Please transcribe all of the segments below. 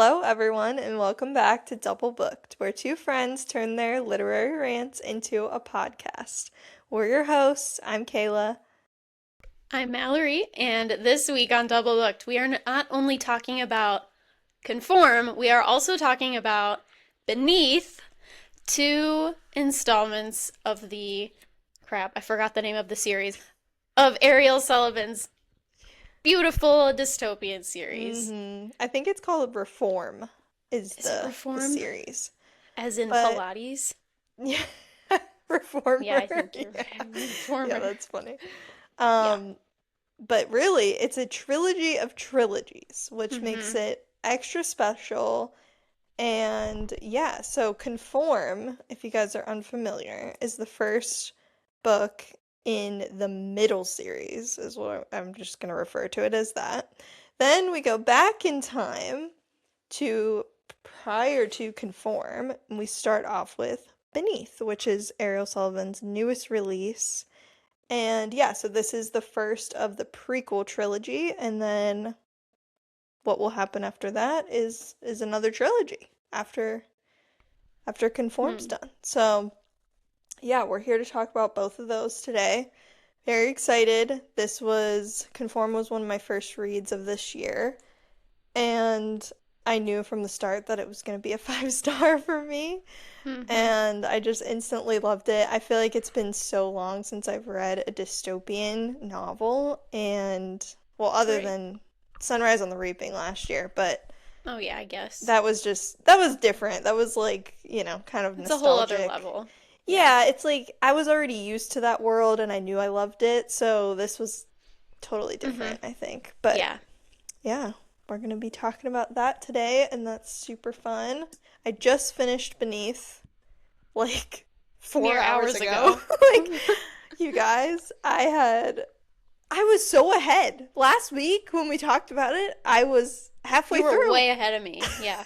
Hello, everyone, and welcome back to Double Booked, where two friends turn their literary rants into a podcast. We're your hosts. I'm Kayla. I'm Mallory, and this week on Double Booked, we are not only talking about Conform, we are also talking about Beneath, two installments of I forgot the name of the series, of Ariel Sullivan's beautiful dystopian series. I think it's called Reform, is Is it the Reform? series. As in But, Pilates? yeah, Yeah, Reformer. I think you're Yeah, right. yeah, Reformer. that's funny. Yeah. Um, but really, it's a trilogy of trilogies, which makes Mm-hmm. it extra special. And yeah, so Conform, if you guys are unfamiliar, is the first book in the middle series, is what I'm just going to refer to it as that. Then we go back in time to prior to Conform, and we start off with Beneath, which is Ariel Sullivan's newest release. And yeah, so this is the first of the prequel trilogy, and then what will happen after that is another trilogy after Conform's Hmm. done. So, yeah, we're here to talk about both of those today. Very excited. Conform was one of my first reads of this year, and I knew from the start that it was going to be a 5 star for me, Mm-hmm. and I just instantly loved it. I feel like it's been so long since I've read a dystopian novel, and well, other Right. than Sunrise on the Reaping last year, but Oh, yeah, I guess. that was different. That was like, kind of It's a whole other nostalgic. level. Yeah. Yeah, it's like I was already used to that world and I knew I loved it, so this was totally Mm-hmm. different, I think. But Yeah. yeah, we're gonna be talking about that today, and that's super fun. I just finished Beneath like four Mere hours hours ago. ago. Like, you guys, I was so ahead. Last week when we talked about it, I was halfway You were through. way ahead of me. Yeah.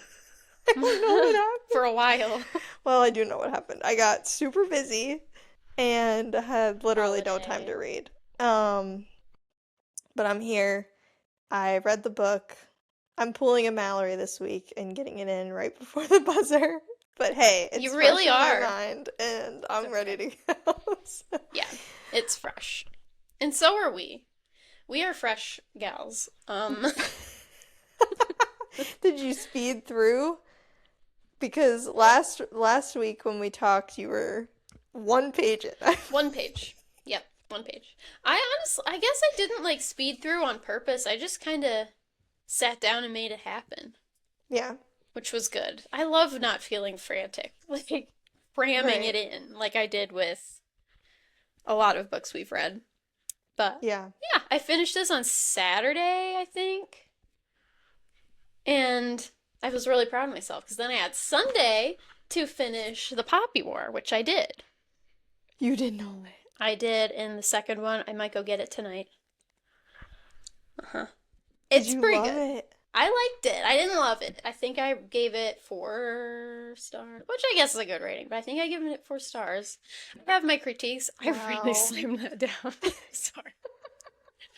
I don't know what happened. For a while. Well, I do know what happened. I got super busy and had literally no time to Holiday. read. Um, but I'm here. I read the book. I'm pulling a Mallory this week and getting it in right before the buzzer. But hey, it's You fresh really in my are. mind and It's I'm ready okay. to go. So- Yeah. It's fresh. And so are we. We are fresh gals. Did you speed through? Because last week when we talked, you were one page in. One page. Yep, one page. I guess I didn't like speed through on purpose. I just kind of sat down and made it happen, Yeah, which was good. I love not feeling frantic, like cramming right. it in like I did with a lot of books we've read. But Yeah. yeah, I finished this on Saturday, I think. And I was really proud of myself because then I had Sunday to finish The Poppy War, which I did. You didn't know it. I did, and the second one, I might go get it tonight. Uh-huh. Did It's you pretty love good. it? I liked it. I didn't love it. I think I gave it 4 stars, which I guess is a good rating, but I think I given it 4 stars. I have my critiques. I really Wow. slammed that down. Sorry.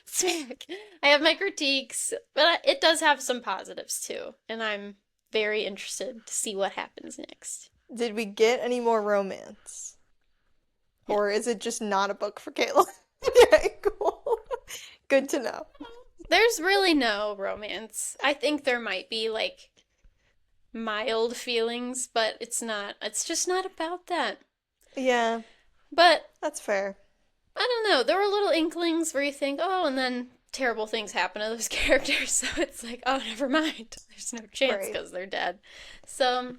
Smack. I have my critiques, but it does have some positives too, and I'm very interested to see what happens next. Did we get any more romance? No. Or is it just not a book for Kayla? Okay, cool. Good to know. There's really no romance. I think there might be like mild feelings, but it's just not about that. Yeah, But that's fair. I don't know. There were little inklings where you think, oh, and then terrible things happen to those characters. So it's like, oh, never mind. There's no chance Right. because they're dead. So,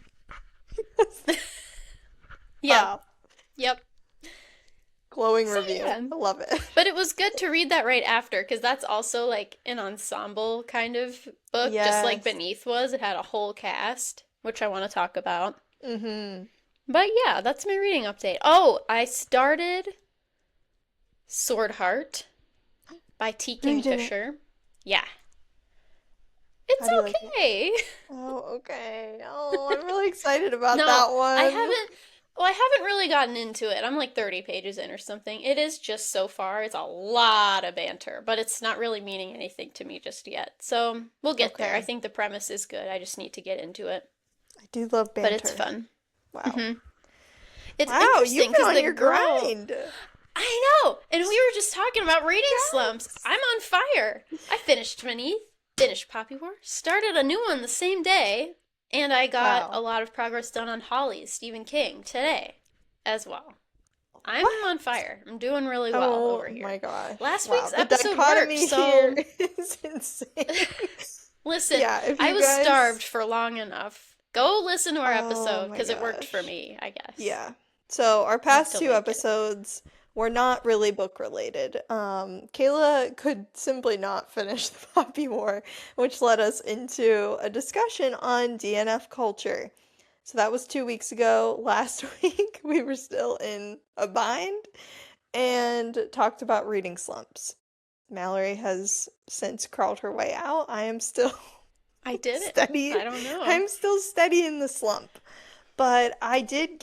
yep, Wow. yep. Glowing So review. yeah. I love it. But it was good to read that right after because that's also like an ensemble kind of book, just like Yes. Beneath was. It had a whole cast, which I want to talk about. Mm-hmm. But yeah, that's my reading update. Oh, I started Sword Heart by T. No, you didn't. Kingfisher. Yeah. How It's do you like it? okay. Oh, okay. Oh, I'm really excited about No, that I one. haven't. Well, I haven't really gotten into it. I'm like 30 pages in or something. It is just so far, it's a lot of banter, but it's not really meaning anything to me just yet. So we'll get there. I Okay. think the premise is good. I just need to get into it. I do love But it's banter. fun. Wow. hmm It's Wow, you've interesting been because on the your girl. grind. I know! And we were just talking about reading slumps. Yes. I'm on fire. I finished Beneath, finished Poppy War, started a new one the same day, and I got a Wow. lot of progress done on Holly's Stephen King today as well. I'm What? on fire. I'm doing really well Oh over my here. gosh. Last Wow. week's The episode worked, dichotomy here so is insane. listen, Yeah, if I you was guys. starved for long enough. Go listen to our Oh episode my because it worked for gosh. me, I guess. Yeah. So our I'll have past to two link it. episodes were not really book related. Kayla could simply not finish the Poppy War, which led us into a discussion on DNF culture. So that was 2 weeks ago. Last week we were still in a bind and talked about reading slumps. Mallory has since crawled her way out. I am still I did it. steady. I don't know. I'm still steady in the slump. But I did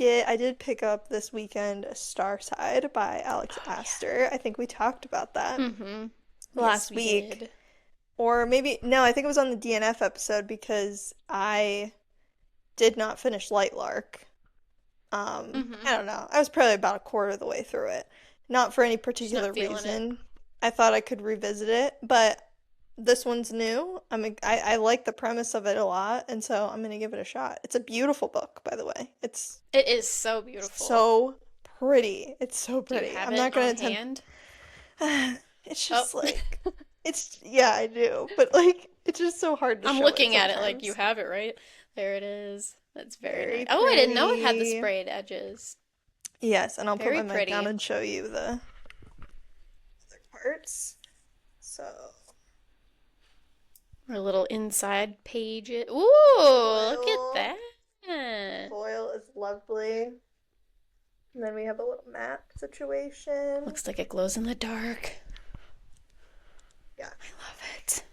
pick up this weekend Starside by Alex Oh, Astor. I think we talked about that yeah. Mm-hmm. Yes, last we week. did. Or maybe, no, I think it was on the DNF episode because I did not finish Lightlark. Mm-hmm. I don't know. I was probably about a quarter of the way through it. Not for any Just not particular feeling it. reason. I thought I could revisit it, but this one's new. I like the premise of it a lot, and so I'm gonna give it a shot. It's a beautiful book, by the way. It's It is so beautiful. so pretty. It's so Do you pretty. have I'm it not gonna on attempt. hand? It's Oh, just like it's yeah, I do, but like it's just so hard to I'm show it looking at it like you sometimes. have it, right? There it is. That's very nice. Very Oh, I didn't know it had the pretty. sprayed edges. Yes, and I'll put Very my mic down pretty. and show you the other parts. So, Our little inside page. Ooh, look at foil, that. foil is lovely. And then we have a little map situation. Looks like it glows in the dark. Yeah. I love it.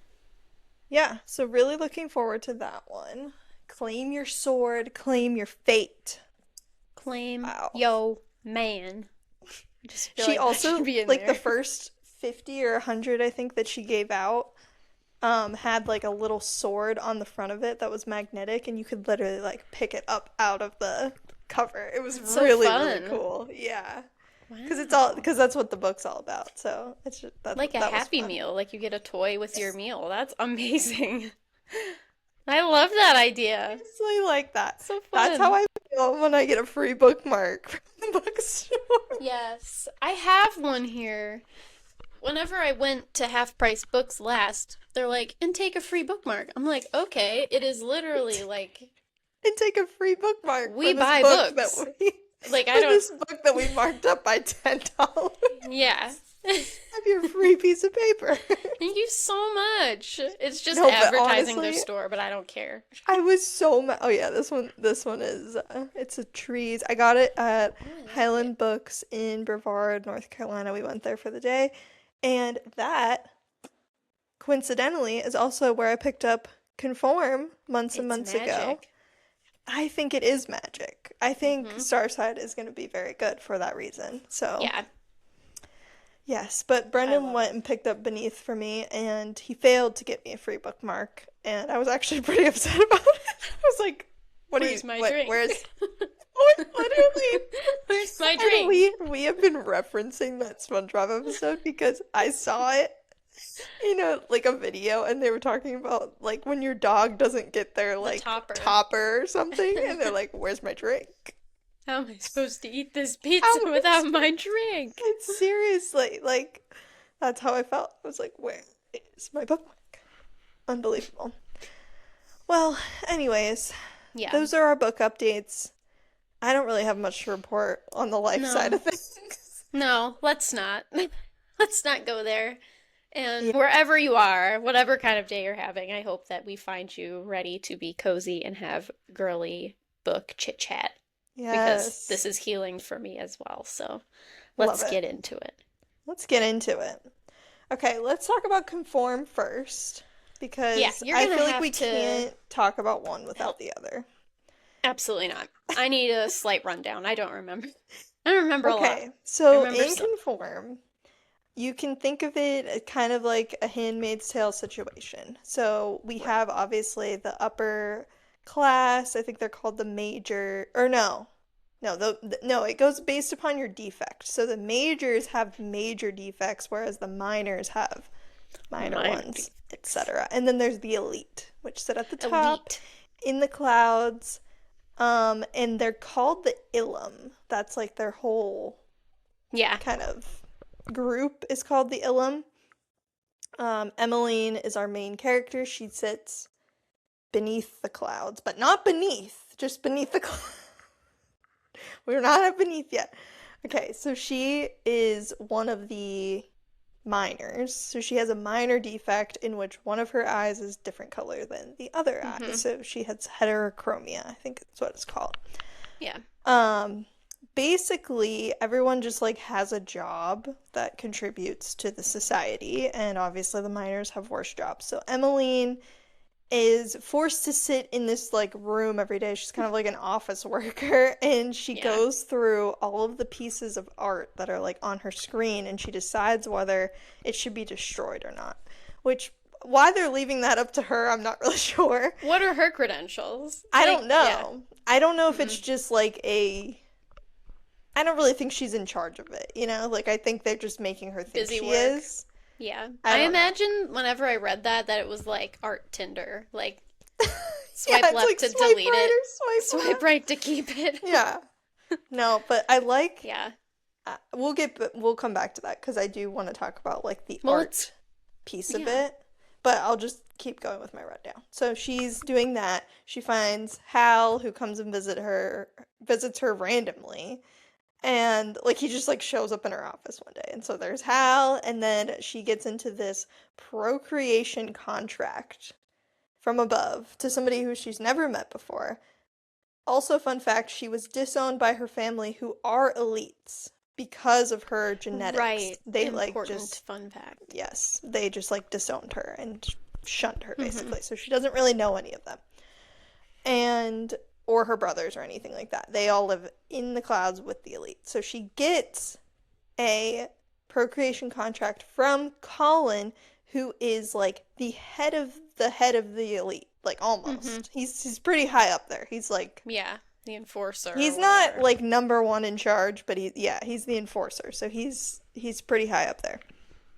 Yeah, so really looking forward to that one. Claim your sword, claim your fate. Claim Wow. yo man. I just feel She like that should also, be in like the there. first 50 or 100, I think, that she gave out, had like a little sword on the front of it that was magnetic, and you could literally like pick it up out of the cover. It was That's so really, really fun. cool. Yeah. Wow. Because that's what the book's all about. So it's just, Like a that was Happy fun. Meal, like you get a toy with your meal. That's amazing. I love that idea. Honestly, like that. So That's how fun. I feel when I get a free bookmark from the bookstore. Yes, I have one here. Whenever I went to Half Price Books last, they're like, and take a free bookmark. I'm like, okay, it is literally like And take a free bookmark we buy books. Like I for don't, this book that we marked up by $10. yeah. Have your free piece of paper. Thank you so much. It's just No, but advertising their honestly, store, but I don't care. I was so mad. Oh yeah, this one is it's a trees. I got it at Oh, I like it. Highland Books in Brevard, North Carolina. We went there for the day, and that coincidentally is also where I picked up Conform months and It's months ago. magic. I think it is magic. I think hmm Starside is going to be very good for that reason. So, Yeah, yes, but I Brendan love went it. and picked up Beneath for me, and he failed to get me a free bookmark, and I was actually pretty upset about it. I was like, "What are you? Where's my What? drink? Where's? What? Literally." Where's my And drink? we have been referencing that SpongeBob episode because I saw it, like a video, and they were talking about like when your dog doesn't get their The like topper. topper or something, and they're like, "Where's my drink?" How am I supposed to eat this How pizza without is my drink? it's seriously like that's how I felt. I was like, "Where is my bookmark?" Unbelievable. Well, anyways, Yeah. those are our book updates. I don't really have much to report on the life side No. of things. No, let's not. Let's not go there. Yeah. And wherever you are, whatever kind of day you're having, I hope that we find you ready to be cozy and have girly book chit chat because this Yes. is healing for me as well. So Love let's it. get into it. Let's get into it. Okay, let's talk about conform first Yeah, because you're I gonna feel like have we to can't talk about one without help. the other. Absolutely not. I need a slight rundown. I don't remember. I don't remember a lot. Okay, I so remember in some. Conform, you can think of it as kind of like a Handmaid's Tale situation. So we Right. have obviously the upper class, I think they're called the major, or no. No, no, it goes based upon your defect. So the majors have major defects, whereas the minors have minor Minor ones, defects. etc. And then there's the elite, which sit at the top Elite. in the clouds. And they're called the Ilum. That's like their whole Yeah. kind of group is called the Ilum. Emmeline is our main character. She sits beneath the clouds, but not beneath, just beneath the clouds. We're not at beneath yet. Okay, so she is one of the minors. So she has a minor defect in which one of her eyes is different color than the other eye. Mm-hmm. So she has heterochromia, I think that's what it's called. Yeah. Um, Basically, everyone just like has a job that contributes to the society, and obviously the minors have worse jobs. So Emmeline is forced to sit in this like room every day. She's kind of like an office worker, and she Yeah. goes through all of the pieces of art that are like on her screen, and she decides whether it should be destroyed or not. Which why they're leaving that up to her, I'm not really sure. What are her credentials? I Like, don't yeah. know. I don't know if it's Mm-mm. just like a I don't really think she's in charge of it, you know? Like I think they're just making her think Busy she work. is. Yeah. I I don't know. imagine whenever I read that it was like art Tinder. Like, Yeah, swipe it's left like to swipe delete right it, or swipe swipe left. right to keep it. Yeah. No, but I like Yeah. we'll come back to that because I do want to talk about like the Well, art it's, piece of yeah. it. But I'll just keep going with my rundown. So she's doing that. She finds Hal who comes and visits her randomly. And like he just like shows up in her office one day. And so there's Hal, and then she gets into this procreation contract from above to somebody who she's never met before. Also, fun fact, she was disowned by her family who are elites because of her genetics. Right. They like Important just, fun fact. yes, they just like disowned her and shunned her Mm-hmm. basically. So she doesn't really know any of them. And or her brothers or anything like that. They all live in the clouds with the elite. So she gets a procreation contract from Colin, who is like the head of the elite, like Mm-hmm. almost. He's pretty high up there. Yeah. The enforcer or He's not whatever. like number one in charge, but he's the enforcer. So he's pretty high up there.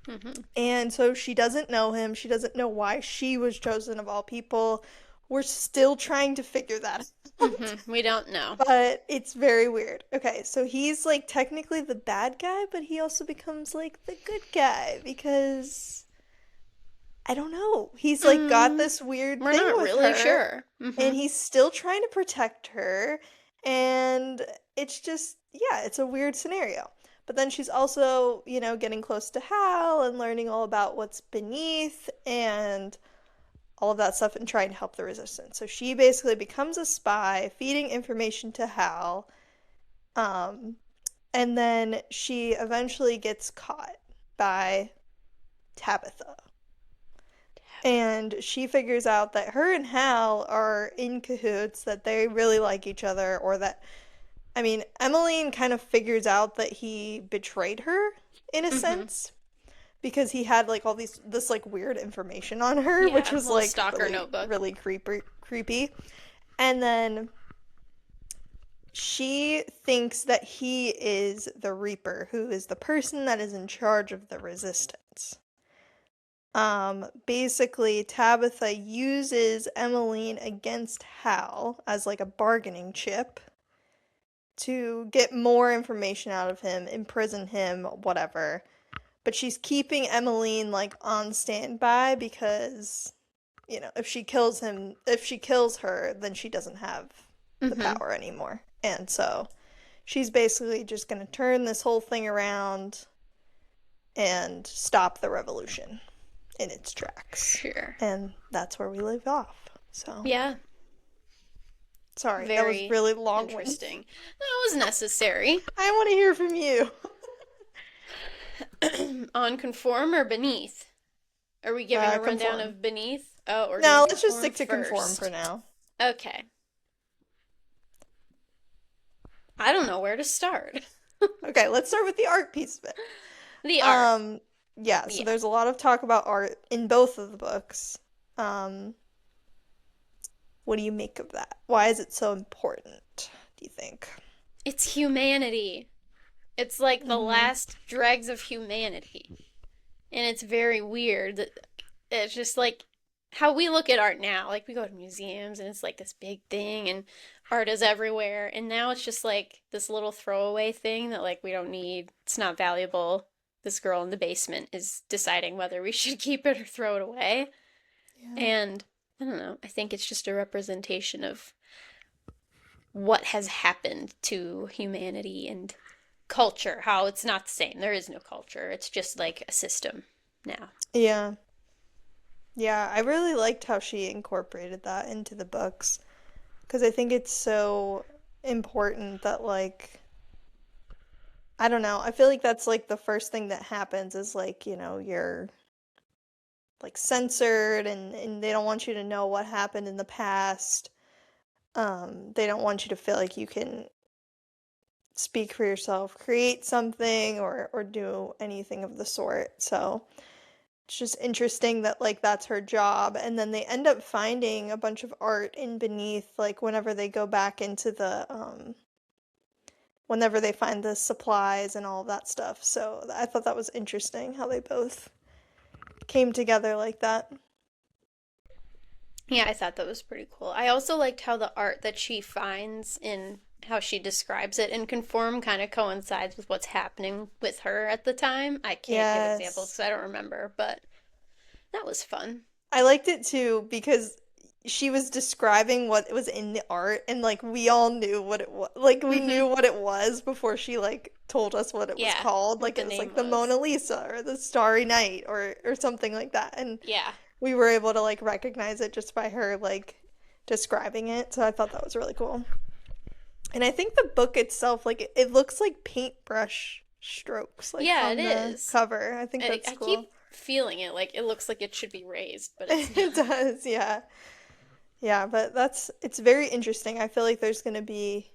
Mm-hmm. And so she doesn't know him. She doesn't know why she was chosen of all people. We're still trying to figure that out. Mm-hmm. We don't know. But it's very weird. Okay, so he's like technically the bad guy, but he also becomes like the good guy because I don't know. He's like got Mm, this weird we're thing not with really her sure. Mm-hmm. and he's still trying to protect her and it's just yeah, it's a weird scenario. But then she's also, getting close to Hal and learning all about what's beneath and all of that stuff and trying to help the resistance. So she basically becomes a spy, feeding information to Hal, um, and then she eventually gets caught by Tabitha. And she figures out that her and Hal are in cahoots, that they really like each other, or that, I mean, Emmeline kind of figures out that he betrayed her in a Mm-hmm. sense because he had like all this like weird information on her, which Yeah, was little like stalker really notebook. really creepy. And then she thinks that he is the Reaper, who is the person that is in charge of the resistance. Basically, Tabitha uses Emmeline against Hal as like a bargaining chip to get more information out of him, imprison him, whatever. But she's keeping Emmeline like on standby because, if she kills her, then she doesn't have the Mm-hmm. power anymore. And so she's basically just going to turn this whole thing around and stop the revolution in its tracks. Sure. And that's where we leave off. So, Yeah, sorry, that was very really long-winded. interesting. That was necessary. I want to hear from you. On Conform or Beneath? Are we giving a rundown Conform. of Beneath? Oh, we're doing No, let's just Conform stick to conform for first. now. Okay. I don't know where to start. Okay, let's start with the art piece of it. The art. Um, yeah, so Yeah. there's a lot of talk about art in both of the books. Um, what do you make of that? Why is it so important, do you think? It's humanity. It's like the Hmm. last dregs of humanity. And it's very weird that it's just like how we look at art now. Like we go to museums and it's like this big thing and art is everywhere. And now it's just like this little throwaway thing that like we don't need. It's not valuable. This girl in the basement is deciding whether we should keep it or throw it away. Yeah. And I don't know. I think it's just a representation of what has happened to humanity and culture, how it's not the same. There is no culture. It's just like a system now. Yeah. Yeah, I really liked how she incorporated that into the books because I think it's so important that like I don't know. I feel like that's like the first thing that happens is like, you're like censored and they don't want you to know what happened in the past. They don't want you to feel like you can speak for yourself, create something or do anything of the sort. So it's just interesting that like that's her job. And then they end up finding a bunch of art in Beneath, like whenever they go back into whenever they find the supplies and all of that stuff. So I thought that was interesting how they both came together like that. Yeah, I thought that was pretty cool. I also liked how the art that she finds in how she describes it in Conform kind of coincides with what's happening with her at the time. I can't give examples Yes. because I don't remember, but that was fun. I liked it too because she was describing what was in the art and like we all knew what it was. Like we Mm-hmm. knew what it was before she like told us what it was Yeah, called. what Like the it was name like the was. Mona Lisa or the Starry Night or something like that. And Yeah. we were able to like recognize it just by her like describing it. So I thought that was really cool. And I think the book itself like it looks like paintbrush strokes like Yeah, it on the is. cover. I think that's I cool. keep feeling it like it looks like it should be raised, but it's It not. does, yeah. Yeah, but it's very interesting. I feel like there's going to be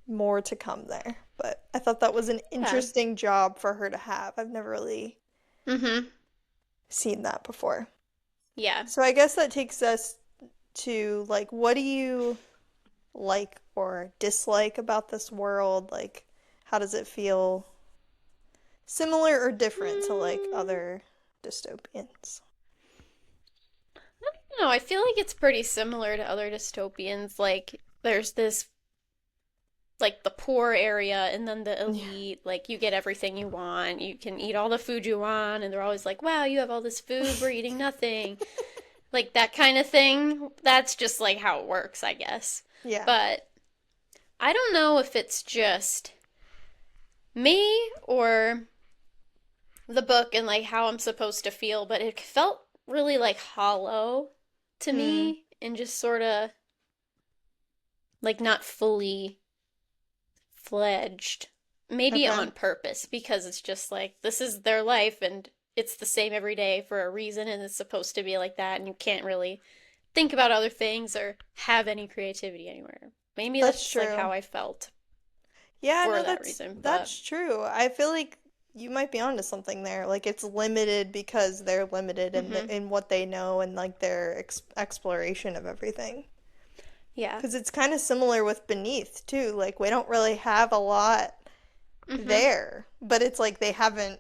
more to come there. But I thought that was an Yeah. interesting job for her to have. I've never really Mm-hmm. seen that before. Yeah. So I guess that takes us to like what do you like or dislike about this world? Like how does it feel similar or different to like Mm, other dystopians? no, I feel like it's pretty similar to other dystopians. Like, there's this, like, the poor area and then the Yeah. elite. Like, you get everything you want. You can eat all the food you want. And they're always like, wow, you have all this food. We're eating nothing. Like, that kind of thing. That's just, like, how it works, I guess. Yeah. But I don't know if it's just me or the book and like how I'm supposed to feel, but it felt really like hollow to Mm, me and just sort of like not fully fledged. Maybe okay. on purpose because it's just like this is their life and it's the same every day for a reason and it's supposed to be like that and you can't really think about other things or have any creativity anywhere. Maybe that's That's just like how true. I felt Yeah, for no, that reason, but that's true. I feel like you might be onto something there. Like it's limited because they're limited mhm. in what they know and like their exploration of everything. Yeah. Because it's kind of similar with Beneath too. Like we don't really have a lot Mhm. there, but it's like they haven't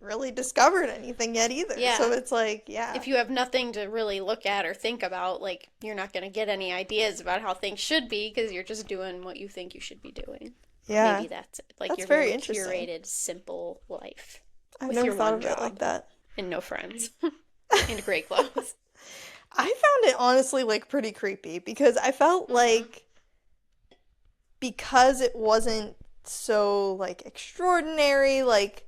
really discovered anything yet either. So Yeah. it's like, yeah, If you have nothing to really look at or think about, like you're not going to get any ideas about how things should be because you're just doing what you think you should be doing. yeah, Maybe that's it. Like that's your very very interesting. curated, simple life I've with never your thought one of it like job that. and no friends and great clothes. I found it honestly like pretty creepy because I felt Mm-hmm. like because it wasn't so like extraordinary, like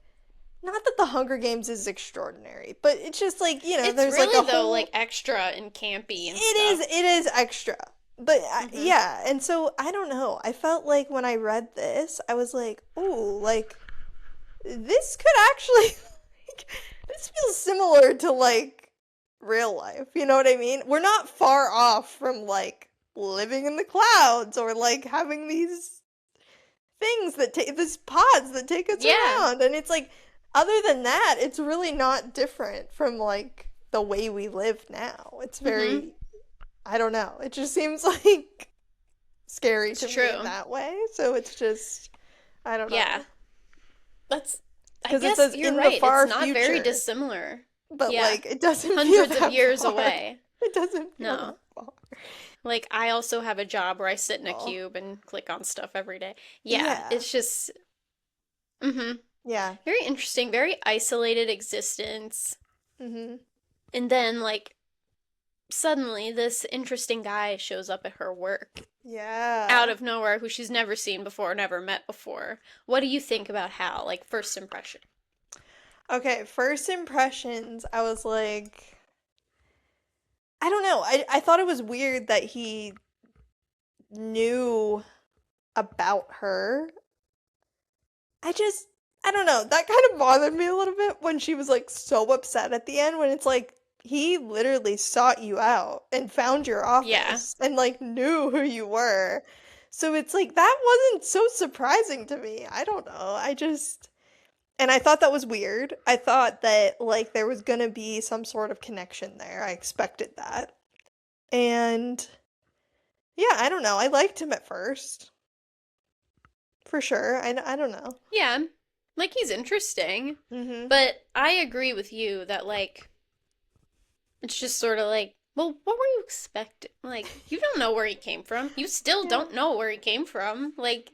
not that the Hunger Games is extraordinary, but it's just like, It's there's like a really though like whole extra and campy and it stuff. is extra. But Mm-hmm. yeah, and so I don't know. I felt like when I read this, I was like, "Ooh, like this could actually like, this feels similar to like real life." You know what I mean? We're not far off from like living in the clouds or like having these things that take these pods that take us Yeah. around, and it's like, other than that, it's really not different from like the way we live now. It's Mm-hmm. very, I don't know. It just seems like scary It's to me in true. that way. So it's just, I don't Yeah. know. That's, I Because it guess says you're in the right. It's far not very future, dissimilar. but Yeah. like it doesn't feel Hundreds of that years far. away. It doesn't feel No. that far. Like, I also have a job where I sit in a Oh, cube and click on stuff every day. Yeah, yeah. it's just, mm-hmm. Yeah. Very interesting, very isolated existence. Mhm. And then, like, suddenly this interesting guy shows up at her work out Yeah. of nowhere who she's never seen before, never met before. What do you think about Hal? Like, first impression? Okay, first impressions, I was like, I don't know. I thought it was weird that he knew about her. I just, I don't know. That kind of bothered me a little bit when she was like so upset at the end when it's like he literally sought you out and found your Yeah. office and like knew who you were. So it's like that wasn't so surprising to me. I don't know. I just, and I thought that was weird. I thought that like there was gonna be some sort of connection there. I expected that. And yeah, I don't know. I liked him at first. For sure. I don't know. Yeah. Like, he's interesting. Mhm. But I agree with you that, like, it's just sort of like, well, what were you expecting? Like, you don't know where he came from. You still Yeah. don't know where he came from. Like,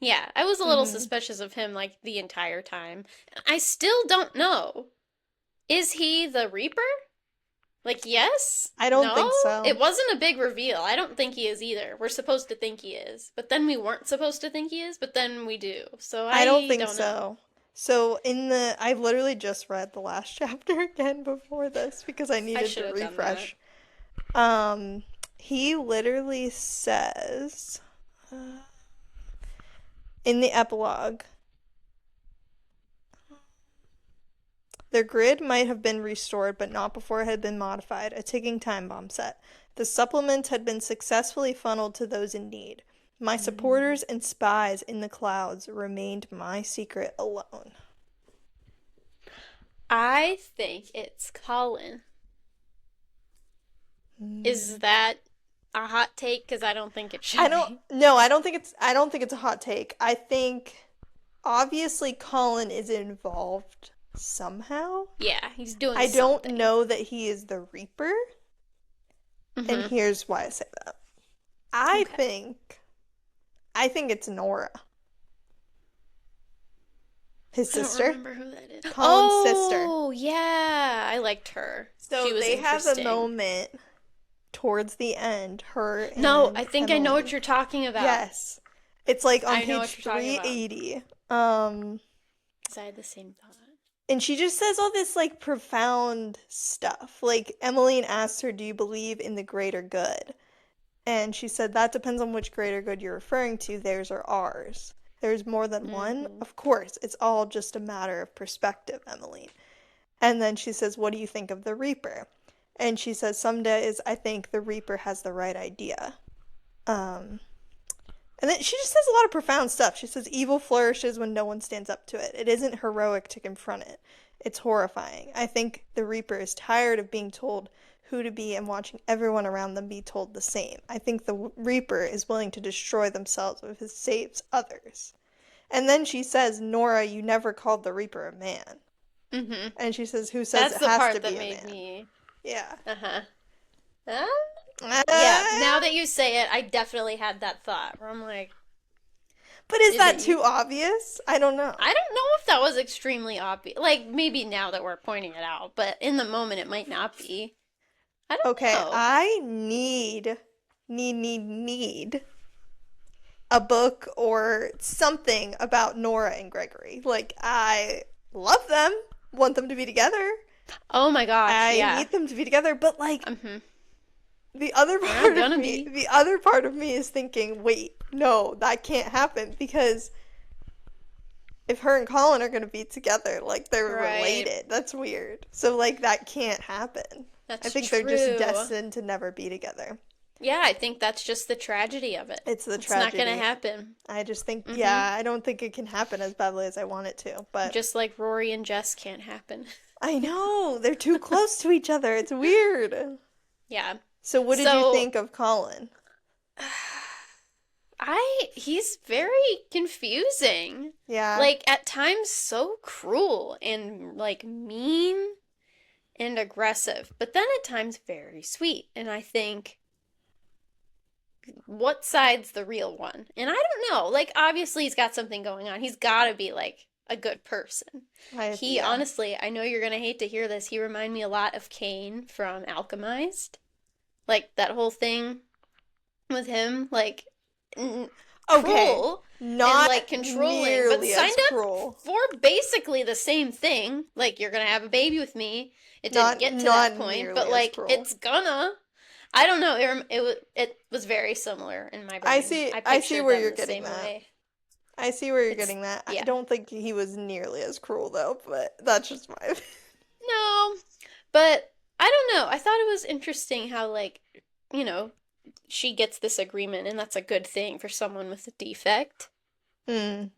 yeah, I was a little Mhm. suspicious of him, like, the entire time. I still don't know. Is he the Reaper? Like, yes? I don't No? think so. It wasn't a big reveal. I don't think he is either. We're supposed to think he is. But then we weren't supposed to think he is, but then we do. So I don't I think don't know. so. So in the I literally just read the last chapter again before this because I I needed should to have done that. refresh. Um he literally says uh, in the epilogue, their grid might have been restored, but not before it had been modified, a ticking time bomb set. The supplements had been successfully funneled to those in need. My supporters and spies in the clouds remained my secret alone. I think it's Colin. Is that a hot take? Because I don't think it I should don't be. no, I don't think it's a hot take. I think obviously Colin is involved somehow. Yeah, he's doing I don't something. know that he is the Reaper, and Mm-hmm. here's why I say that. I Okay. think I think it's Nora, his I don't sister, remember who that is. Colin's sister. Oh, yeah. I liked her. So She was they have a interesting. moment towards the end, her No, I and think I know what Emily. you're talking about. Yes. It's like on I know what page you're talking about. 380. Um, Because I had the same thought. and she just says all this like profound stuff. Like Emmeline asks her, "Do you believe in the greater good?" And she said, "That depends on which greater good you're referring to, theirs or ours. There's more than one? Mm-hmm. Of course, it's all just a matter of perspective, Emmeline." And then she says, "What do you think of the Reaper?" And she says, "Some days I think the Reaper has the right idea." Um, and then she just says a lot of profound stuff. She says, "Evil flourishes when no one stands up to it. It isn't heroic to confront it. It's horrifying. I think the Reaper is tired of being told who to be and watching everyone around them be told the same. I think the Reaper is willing to destroy themselves if it saves others." And then she says, "Nora, you never called the Reaper a man." Mm-hmm. And she says, "Who says That's it the has to part be that a made man?" me. Yeah. Uh-huh. Uh, yeah, now Uh, that you say it, I definitely had that thought where I'm like, but is is it that you? too obvious? I don't know. I don't know if that was extremely obvious. Like, maybe now that we're pointing it out, but in the moment it might not be. I don't Okay, know. I need a book or something about Nora and Gregory. Like, I love them, want them to be together. Oh my gosh, I yeah. need them to be together, but like Mm-hmm. the other They're not part of gonna me, be. the other part of me is thinking, wait, no, that can't happen because if her and Colin are gonna be together, like they're Right. related. That's weird. So like that can't happen. I That's think they're just true. destined to never be together. Yeah, I think that's just the tragedy of it. It's the It's not gonna tragedy. happen. I just think, Mm-hmm. yeah, I don't think it can happen as badly as I want it to, but Just like Rory and Jess can't happen. I know they're too close to each other. It's weird. Yeah. So what did you So think of Colin? he's very confusing. Yeah, Like at times so cruel and like mean and aggressive, but then at times very sweet. And I think what side's the real one? And I don't know. Like obviously he's got something going on. He's got to be like a good person. He yeah. honestly, I know you're going to hate to hear this. He reminded me a lot of Cain from Alchemized. Like that whole thing with him like Okay, cruel and not like controlling, but nearly signed as up cruel. for basically the same thing. Like you're gonna have a baby with me. It didn't Not get to that not point, nearly but as like cruel. it's gonna. I don't know. It was very similar in my brain. I I see pictured where them you're the getting same that. way. I see where you're It's getting that. I yeah. don't think he was nearly as cruel though, but that's just my No, but I don't know. I thought it was interesting how like you know she gets this agreement, and that's a good thing for someone with a defect. Mm,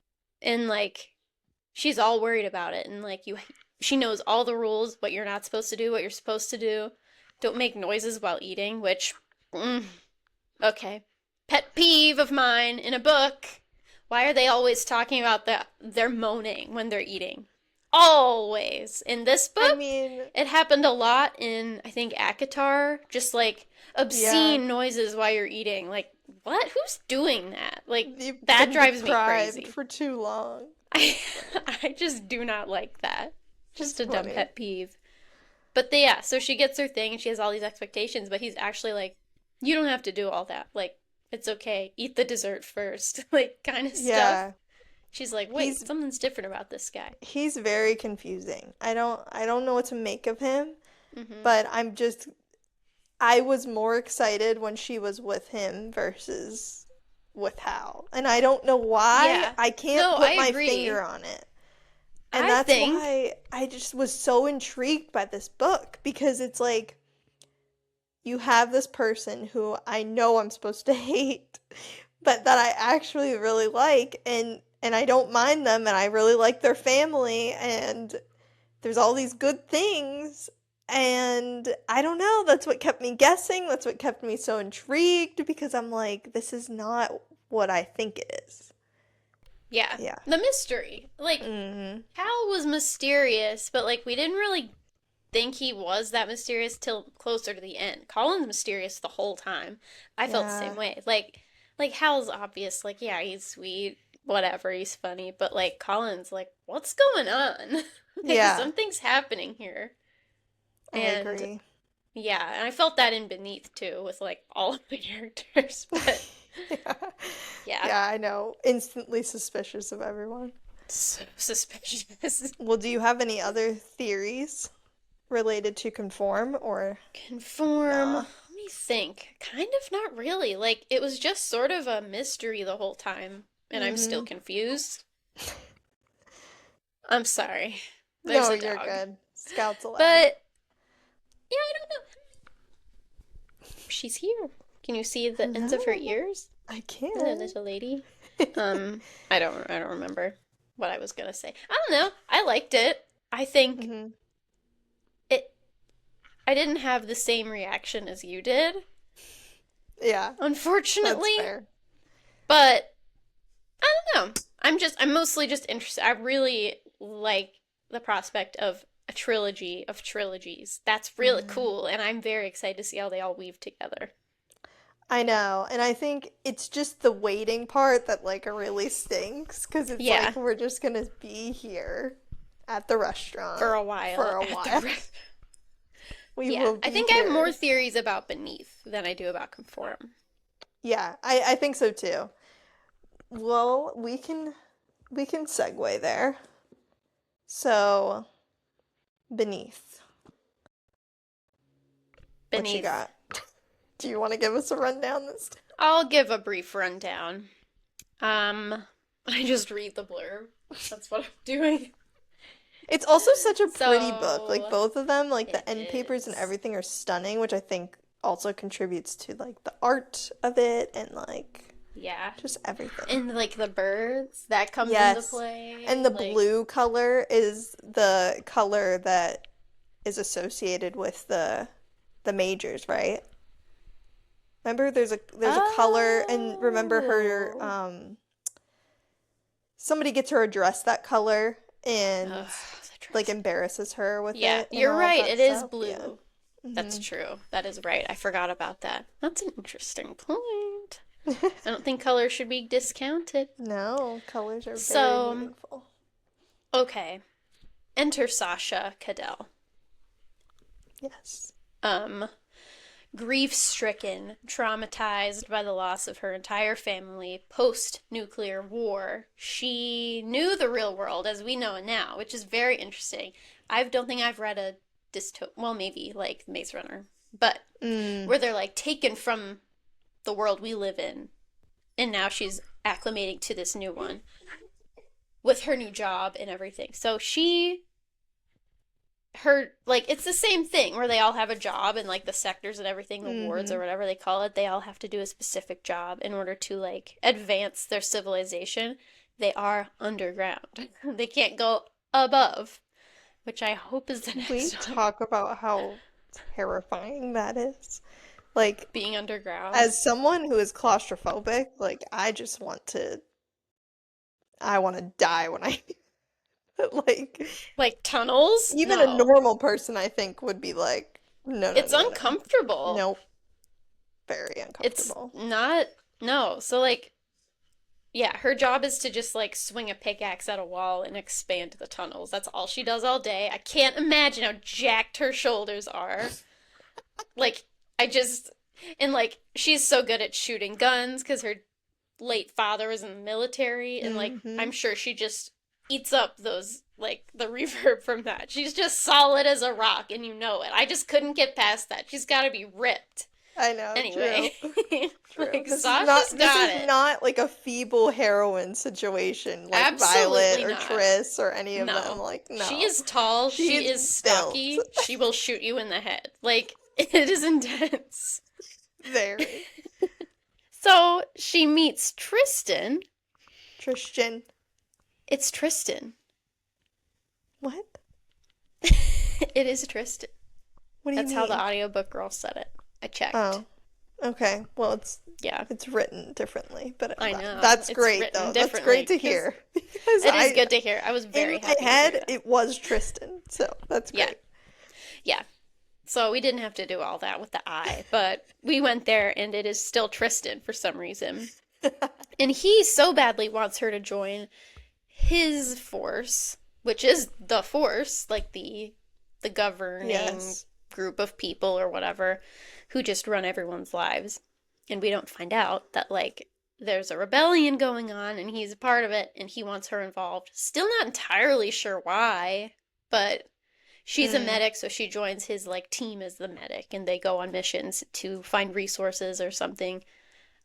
And like she's all worried about it, and like you she knows all the rules, what you're not supposed to do, what you're supposed to do. Don't make noises while eating, which mm, okay. Pet peeve of mine in a book. Why are they always talking about that they're moaning when they're eating? Always. In this I book, mean, it happened a lot in I think Akatar, just like yeah, obscene noises while you're eating. Like what? Who's doing that? Like you've that been drives me deprived crazy. for too long. I I just do not like that. Just It's a dumb funny. pet peeve. But yeah, so she gets her thing and she has all these expectations, but he's actually like, you don't have to do all that. Like, it's okay. Eat the dessert first. Like, kind of stuff. Yeah, She's like, wait, he's something's different about this guy. he's very confusing. I don't know what to make of him, Mm-hmm. but I was more excited when she was with him versus with Hal. And I don't know why. Yeah. I can't No, I put my agree. finger on it. And I that's think, why I just was so intrigued by this book because it's like you have this person who I know I'm supposed to hate, but that I actually really like and I don't mind them and I really like their family and there's all these good things and I don't know, that's what kept me guessing, that's what kept me so intrigued because I'm like this is not what I think it is. yeah, Yeah. the mystery. Like, Mhm. Hal was mysterious, but like, we didn't really think he was that mysterious till closer to the end. Colin's mysterious the whole time. I felt the same Yeah. way. Like Hal's obvious, like yeah, he's sweet, whatever, he's funny, but like Colin's like, what's going on? Like Yeah, something's happening here. I And agree. yeah, and I felt that in Beneath too, with like all of the characters. But Yeah. yeah, Yeah, I know. Instantly suspicious of everyone. so suspicious. Well, do you have any other theories related to conform or Conform. nah? Let me think. Kind of not really. Like, it was just sort of a mystery the whole time, and I'm still Mm-hmm. confused. I'm sorry. There's No, a you're dog. good. Scouts allowed. But, yeah, I don't know. She's here. Can you see the ends of her Hello. ears? I Hello, can. little lady. I don't remember what I was gonna say. I don't know. I liked it. I think Hmm. it I didn't have the same reaction as you did, Yeah, that's unfortunately. fair. But I don't know. I'm mostly just interested. I really like the prospect of a trilogy of trilogies. That's really Hmm. cool, and I'm very excited to see how they all weave together. I know, and I think it's just the waiting part that like really stinks because it's Yeah, like we're just gonna be here at the for restaurant a for while a at the while. We Yeah, will I be think I have more here. theories about Beneath than I do about Conform. Yeah, I think so too. Well, we can segue there. So, beneath, what you Beneath. got? Do you want to give us a rundown this time? I'll give a brief rundown. I just read the blurb. That's what I'm doing. It's also such a pretty book. Like So, both of them, like it the end papers and is. everything are stunning, which I think also contributes to like the art of it and like Yeah. just everything. And like the birds, that comes into Yes. play. And the Like, blue color is the color that is associated with the majors, right? Remember there's a color and remember her oh. somebody gets her address that color and Ugh, the like dress. embarrasses her with Yeah, it and you're all of right. that It is stuff. Yeah. blue. That's Hmm. true. That is right. I forgot about that. That's an interesting point. I don't think color should be discounted. No, colors are very So, meaningful. okay. Enter Sasha Cadell. Yes. Um, Grief-stricken, traumatized by the loss of her entire family post-nuclear war. She knew the real world as we know it now, which is very interesting. I don't think I've read a well, maybe like Maze Runner, but Mm. where they're like taken from the world we live in, and now she's acclimating to this new one with her new job and everything. So her like it's the same thing where they all have a job and like the sectors and everything, the wards or Hmm. whatever they call it, they all have to do a specific job in order to like advance their civilization. They are underground. They can't go above, which I hope is the Can we next one. talk about how terrifying that is? Like, Being underground. as someone who is claustrophobic, like I want to die when I like Like tunnels? even a No. normal person I think would be like, no, no, It's no, no, no. uncomfortable. Nope, very It's uncomfortable. not, no. So like yeah, her job is to just like swing a pickaxe at a wall and expand the tunnels. That's all she does all day. I can't imagine how jacked her shoulders are. Like, I just. And like, she's so good at shooting guns because her late father was in the military. And like, Hmm. I'm sure she just eats up those, like, the reverb from that. She's just solid as a rock and you know it. I just couldn't get past that. She's got to be ripped. I know, Anyway, true, true. like, Sasha's This got is it. not like a feeble heroine situation like Violet Absolutely or not. Triss or any of them. No. Like, She no. is tall, she She's is built. stocky, she will shoot you in the head. Like, it is intense. Very. So she meets Tristan. Tristan. It's Tristan. What? It is Tristan. What do you That's how the mean? audiobook girl said it. I checked. Oh, okay. Well, Yeah, it's written differently, but I know. that's It's great written though. That's great differently to because hear because it is good to hear. I was in very my happy to hear head that. it was Tristan, so that's Yeah, great. yeah. So we didn't have to do all that with the I, but we went there and it is still Tristan for some reason. And he so badly wants her to join his force, which is the force, like the governing Yes. group of people or whatever who just run everyone's lives. And we don't find out that like there's a rebellion going on and he's a part of it and he wants her involved. Still not entirely sure why, but she's a Mm. medic, so she joins his like team as the medic and they go on missions to find resources or something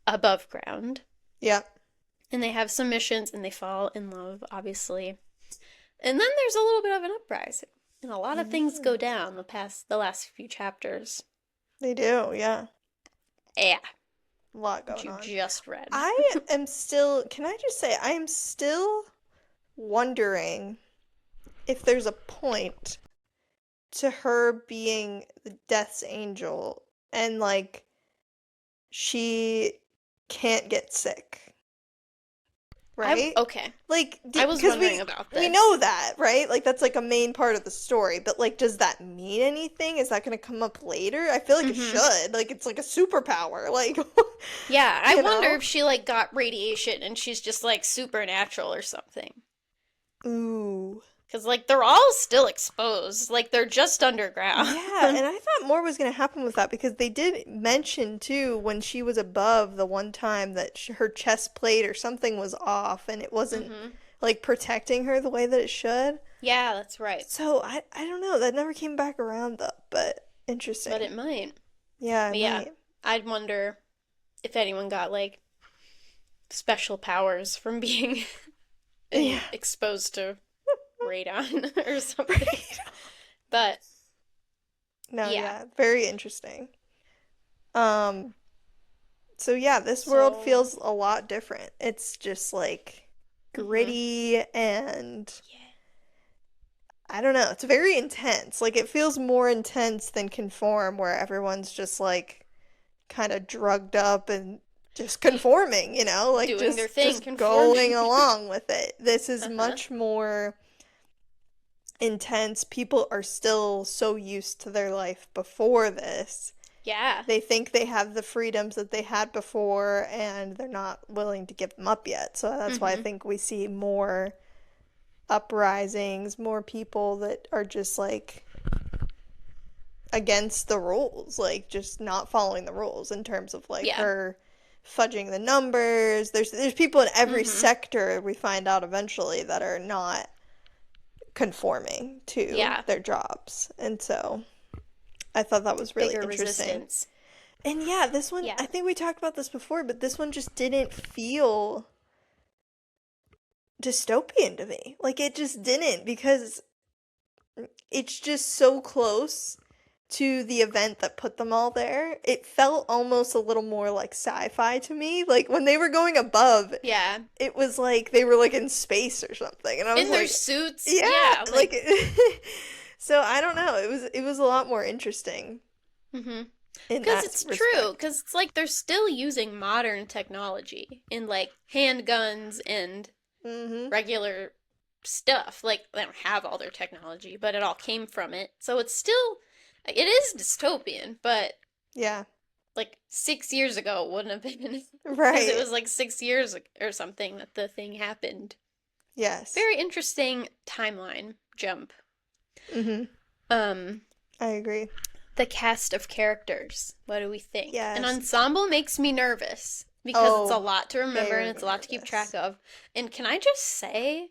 above ground. Yeah. And they have some missions and they fall in love, obviously. And then there's a little bit of an uprising. And a lot of things go Mm. down the last few chapters. They do. Yeah. Yeah, A lot which going you on. just read. I am still, can I just say, I am still wondering if there's a point to her being the Death's Angel and like she can't get sick, right? Okay. Like, I was because wondering about we this. know that, right? Like that's like a main part of the story, but like does that mean anything? Is that going to come up later? I feel like it Mm-hmm. should. Like it's like a superpower. Like Yeah, I you wonder know? if she like got radiation and she's just like supernatural or something. Ooh. Because like they're all still exposed. Like they're just underground. Yeah, and I thought more was going to happen with that because they did mention too when she was above the one time that her chest plate or something was off and it wasn't Mm-hmm. like protecting her the way that it should. Yeah, that's right. So I don't know. That never came back around though, but But interesting. it might. Yeah, I But yeah, might. I'd wonder if anyone got like special powers from being Yeah. exposed to radon or something. Right. But No, yeah, yeah, very interesting. Um, so yeah, this world So, feels a lot different. It's just like mm-hmm. gritty and Yeah. I don't know, it's very intense. Like it feels more intense than Conform, where everyone's just like kind of drugged up and just conforming, like Doing their thing, just going conforming. along with it. This is Uh-huh. much more intense. People are still so used to their life before this. Yeah. They think they have the freedoms that they had before and they're not willing to give them up yet. So that's why I Mm-hmm. think we see more uprisings, more people that are just like against the rules, like just not following the rules in terms of like Yeah. her fudging the numbers. There's people in every Mm-hmm. sector we find out eventually that are not conforming to Yeah. their jobs. And so I thought that was really Bigger interesting. resistance. And yeah, this one, Yeah. I think we talked about this before, but this one just didn't feel dystopian to me. Like it just didn't because it's just so close to the event that put them all there. It felt almost a little more like sci-fi to me. Like when they were going above, Yeah. it was like they were like in space or something. And I was In their like, suits. yeah, Yeah. like Like, so I don't know. It was a lot more interesting mm-hmm. in Because that it's true. respect. Because it's like they're still using modern technology in like handguns and Mhm. regular stuff. Like, they don't have all their technology, but it all came from it. So it's still, it is dystopian, but Yeah. like 6 years ago it wouldn't have been. Because it Right. was like 6 years or something that the thing happened. Yes. Very interesting timeline jump. Mhm. Um, I agree. the cast of characters. What do we think? An Yes. ensemble makes me nervous because it's a Oh, lot to remember and very it's a lot to keep track nervous. of. And can I just say,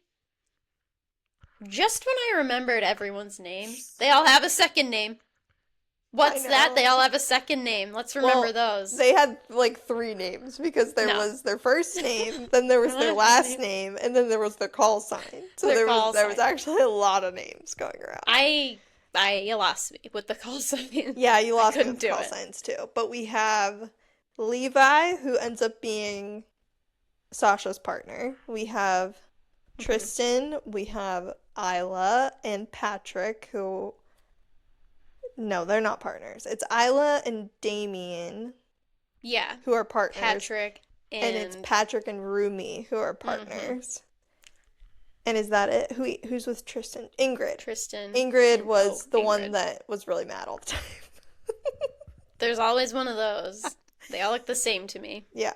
just when I remembered everyone's names, they all have a second name. I What's that? They know. all have a second name. Let's remember Well, those. they had like three names because there No. was their first name, then there was Their their last last name. name, and then there was their call sign. So Their there was call there was sign. actually a lot of names going around. I you lost me with the call sign. Yeah, you I lost me couldn't with the do call it. signs too. But we have Levi, who ends up being Sasha's partner. We have Hmm. Tristan, we have Isla, and Patrick, who no, they're not partners. It's Isla and Damien Yeah. who are partners, Patrick and it's and Patrick and Rumi who are hmm partners. And is that it? Who's with Tristan? Ingrid. Tristan Ingrid and was the one Ingrid. that was really mad all the time. There's always one of those. They all look the same to me. Yeah.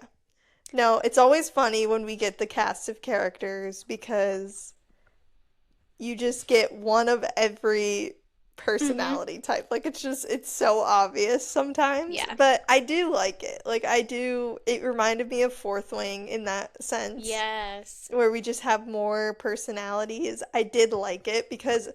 No, it's always funny when we get the cast of characters because you just get one of every Mm-hmm. personality type. Like it's so obvious sometimes, Yeah. but I do like it. Like I do it reminded me of Fourth Wing in that sense Yes. where we just have more personalities. I did like it because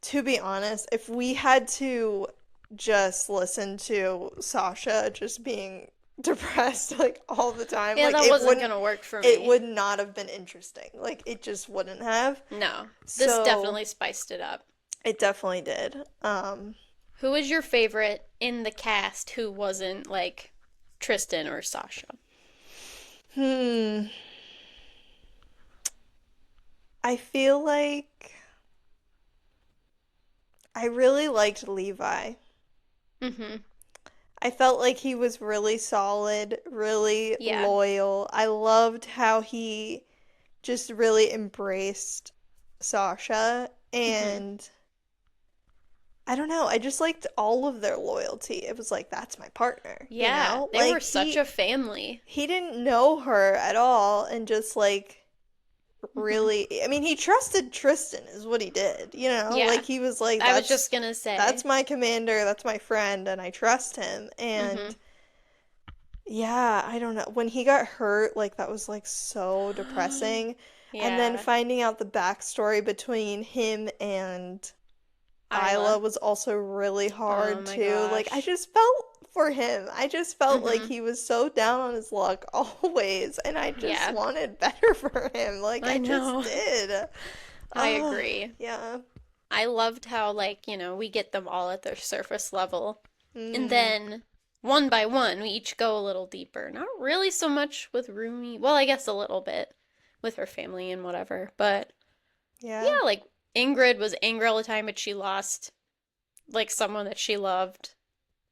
to be honest, if we had to just listen to Sasha just being depressed like all the time, Yeah, like that wasn't gonna work for it me. would not have been interesting. Like it just wouldn't have. No. This So definitely spiced it up. it definitely did. Who is your favorite in the cast who wasn't like Tristan or Sasha? Hmm. I feel like I really liked Levi. Mm-hmm. I felt like he was really solid, really Yeah. loyal. I loved how he just really embraced Sasha, Mm-hmm. and I don't know, I just liked all of their loyalty. It was like that's my partner, you Yeah. know? They were Like such a family. he didn't know her at all and just like Mm-hmm. really I mean he trusted Tristan is what he did, you know? Yeah. Like he was like I was just that's gonna that's say. my commander, that's my friend and I trust him. Mm-hmm. And yeah, I don't know. When he got hurt, like that was like so depressing. And then Yeah. finding out the backstory between him and Isla Isla. was also really Oh hard my too. Like I gosh. just felt for him. I just felt like Mm-hmm. he was so down on his luck always, and I just Yeah. wanted better for him. Like I I just know. did. I Oh, agree. yeah. I loved how, like, we get them all at their surface level. And Mm-hmm. then one by one, we each go a little deeper. Not really so much with Rumi. Well, I guess a little bit with her family and whatever. But Yeah. yeah, like Ingrid was angry all the time, but she lost like someone that she loved.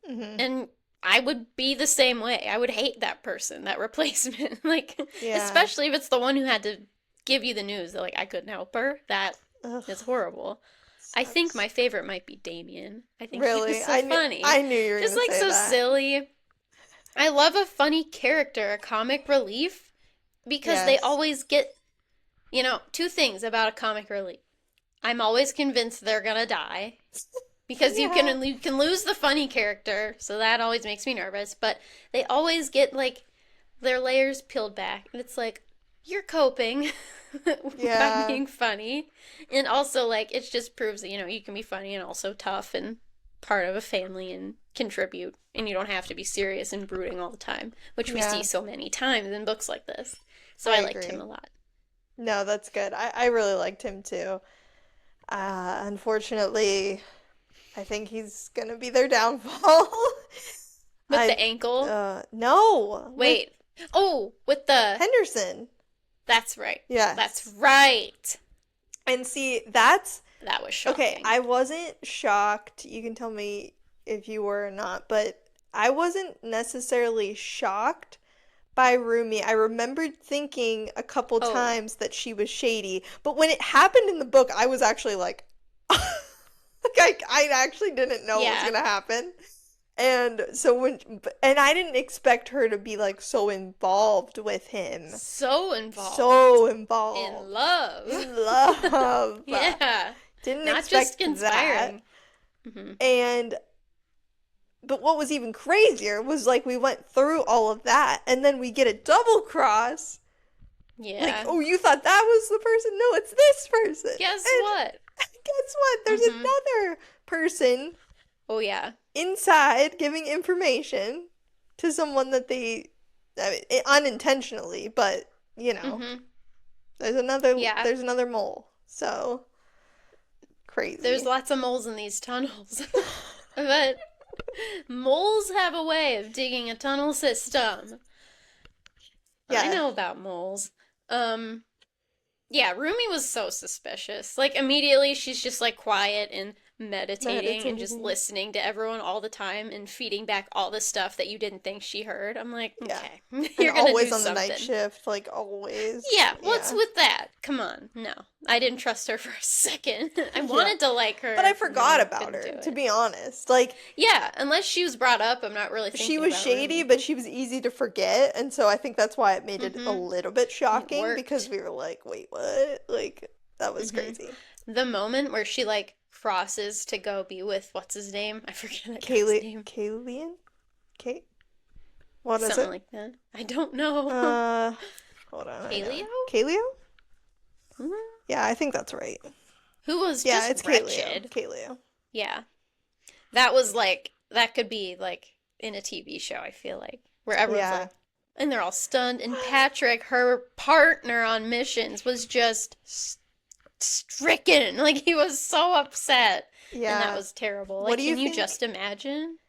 Hmm. And I would be the same way. I would hate that person, that replacement. Like, Yeah. especially if it's the one who had to give you the news that like I couldn't help her. That Ugh, is horrible. I think sucks. my favorite might be Damien. I think he was Really? so funny. I knew you were Just gonna like say so that. silly. I love a funny character, a comic relief, because they Yes. always get, two things about a comic relief. I'm always convinced they're gonna die because you Yeah. can you can lose the funny character, so that always makes me nervous. But they always get like their layers peeled back, and it's like you're coping by Yeah. being funny, and also like it just proves that you can be funny and also tough and part of a family and contribute, and you don't have to be serious and brooding all the time, which we see Yeah. so many times in books like this. So I I liked him agree. a lot. No, that's good. I really liked him too. Unfortunately, I think he's gonna be their downfall. With the I ankle. no, with Wait. Oh, with the. Henderson. That's right. That's Yes. right. And see, that's That was okay. shocking. I wasn't shocked. You can tell me if you were or not, but I wasn't necessarily shocked by Rumi. I remembered thinking a couple Oh, times that she was shady, but when it happened in the book, I was actually like, like I actually didn't know what was yeah. gonna happen. And so and I didn't expect her to be like so involved with him. So involved. So In involved. love. In love. Yeah. Didn't Not just expect that. conspiring. Hmm. And but what was even crazier was like we went through all of that and then we get a double cross. Like, Yeah. oh, you thought that was the person? No, it's this person. Guess And what? guess what? There's Hmm. another person Oh, yeah. inside giving information to someone that I mean, unintentionally, but Hmm. Yeah. there's another mole. So There's crazy. lots of moles in these tunnels. But moles have a way of digging a tunnel system. I Yeah. know about moles. Um, Yeah, Rumi was so suspicious. Like, immediately, she's just like quiet and meditating and just Meditating. listening to everyone all the time and feeding back all the stuff that you didn't think she heard. I'm like, Yeah. okay, And you're gonna do always on the night something. shift, like always. Yeah, what's Yeah. with that? Come on, no. I didn't trust her for a second. I Yeah. wanted to like But I her, forgot no, about couldn't do her, to it. be honest. Like, Yeah, unless she was brought up, I'm not really she thinking was about shady, Rumi. but she was easy to forget. And so I think that's why it made it a Mm-hmm. little bit And it shocking because worked. we were like, wait, what? Like, that was Mm-hmm. crazy. The moment where she like crosses to go be with what's his name? I forget that guy's Kaylee, name. Kalian? Kate? What is Something it? like that. I don't know. Uh, Hold on, I know. Paleo? Kaleo? Hmm? Yeah, I think that's right. Who was Yeah, just it's Kaleo. wretched. Kaleo. Yeah. That was like, that could be like in a TV show, I feel like, where everyone's Yeah. like, and they're all stunned. And Patrick, her partner on missions, was just stricken. Like, he was so upset. And that Yeah. was terrible. What Like, do you can you think? just imagine?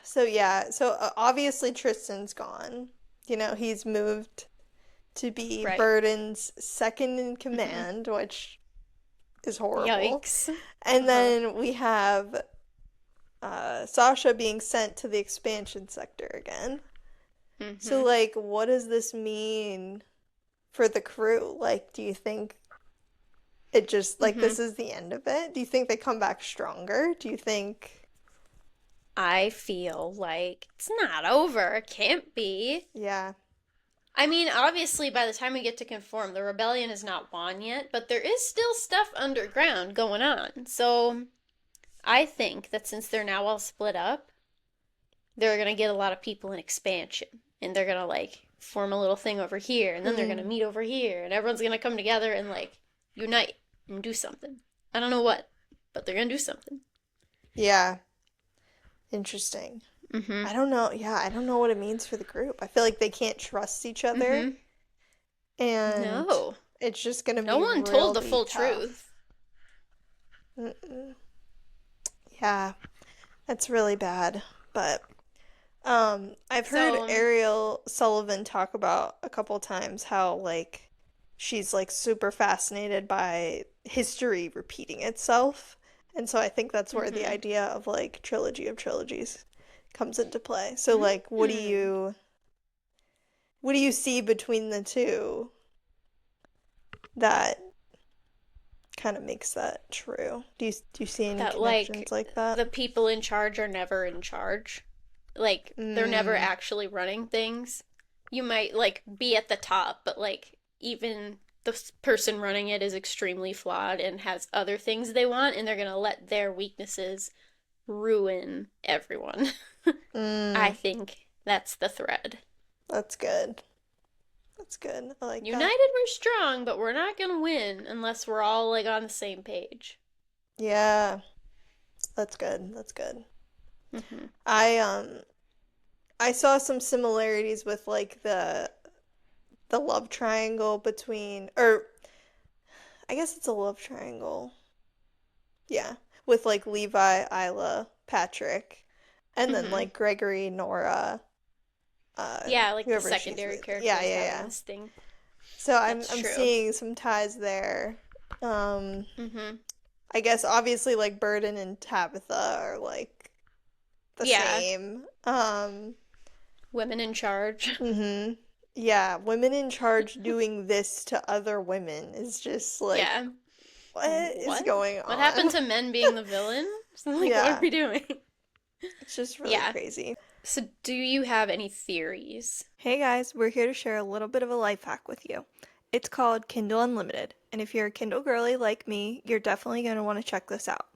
So yeah, so obviously Tristan's gone. You know, he's moved to be Right. Burden's second in Hmm. command, which is horrible. Yikes. And Uh-huh. then we have Sasha being sent to the expansion sector again. So Hmm. like, what does this mean for the crew? Like, do you think it just like Hmm. this is the end of it? Do you think they come back stronger? Do you think, I feel like it's not over. It can't be. yeah, I mean, obviously, by the time we get to Conform, the rebellion is not won yet, but there is still stuff underground going on. So I think that since they're now all split up, they're going to get a lot of people in expansion. And they're going to, like, form a little thing over here, and then they're going to hmm, meet over here, and everyone's going to come together and, like, unite and do something. I don't know what, but they're going to do something. yeah, interesting. Mm-hmm. I don't know. Yeah, I don't know what it means for the group. I feel like they can't trust each other, Mm-hmm. and No. it's just gonna No be one told the really full tough. truth. Mm-mm. Yeah, that's really bad. But I've heard So, Ariel Sullivan talk about a couple times how like she's like super fascinated by history repeating itself. And so I think that's where the mm-hmm. idea of like trilogy of trilogies comes into play. So like what do you see between the two that kind of makes that true? Do you see any That connections like like that? the people in charge are never in charge. Like they're never Mm, actually running things. You might like be at the top, but like even the person running it is extremely flawed and has other things they want, and they're gonna let their weaknesses ruin everyone. I mm, think that's the thread. that's good. That's good. I like that. United we're strong, but we're not gonna win unless we're all like on the same page. Yeah, that's good. That's good. Hmm. I I saw some similarities with like the love triangle between or I guess it's a love triangle. Yeah, with like Levi, Isla, Patrick, and then Hmm. like Gregory, Nora, Yeah, like the whoever she's secondary with. Yeah, characters yeah, having yeah. this thing. So That's I'm true. seeing some ties there. Um, Hmm. I guess obviously like Burden and Tabitha are like the Yeah, same. women in charge. Mm-hmm. Yeah, women in charge doing this to other women is just like, Yeah. what is What? going What happened on? to men being the villain? So, like, what are Yeah, we doing? it's just really Yeah. crazy. So, do you have any theories? Hey guys, we're here to share a little bit of a life hack with you. It's called Kindle Unlimited, and if you're a Kindle girly like me, you're definitely going to want to check this out.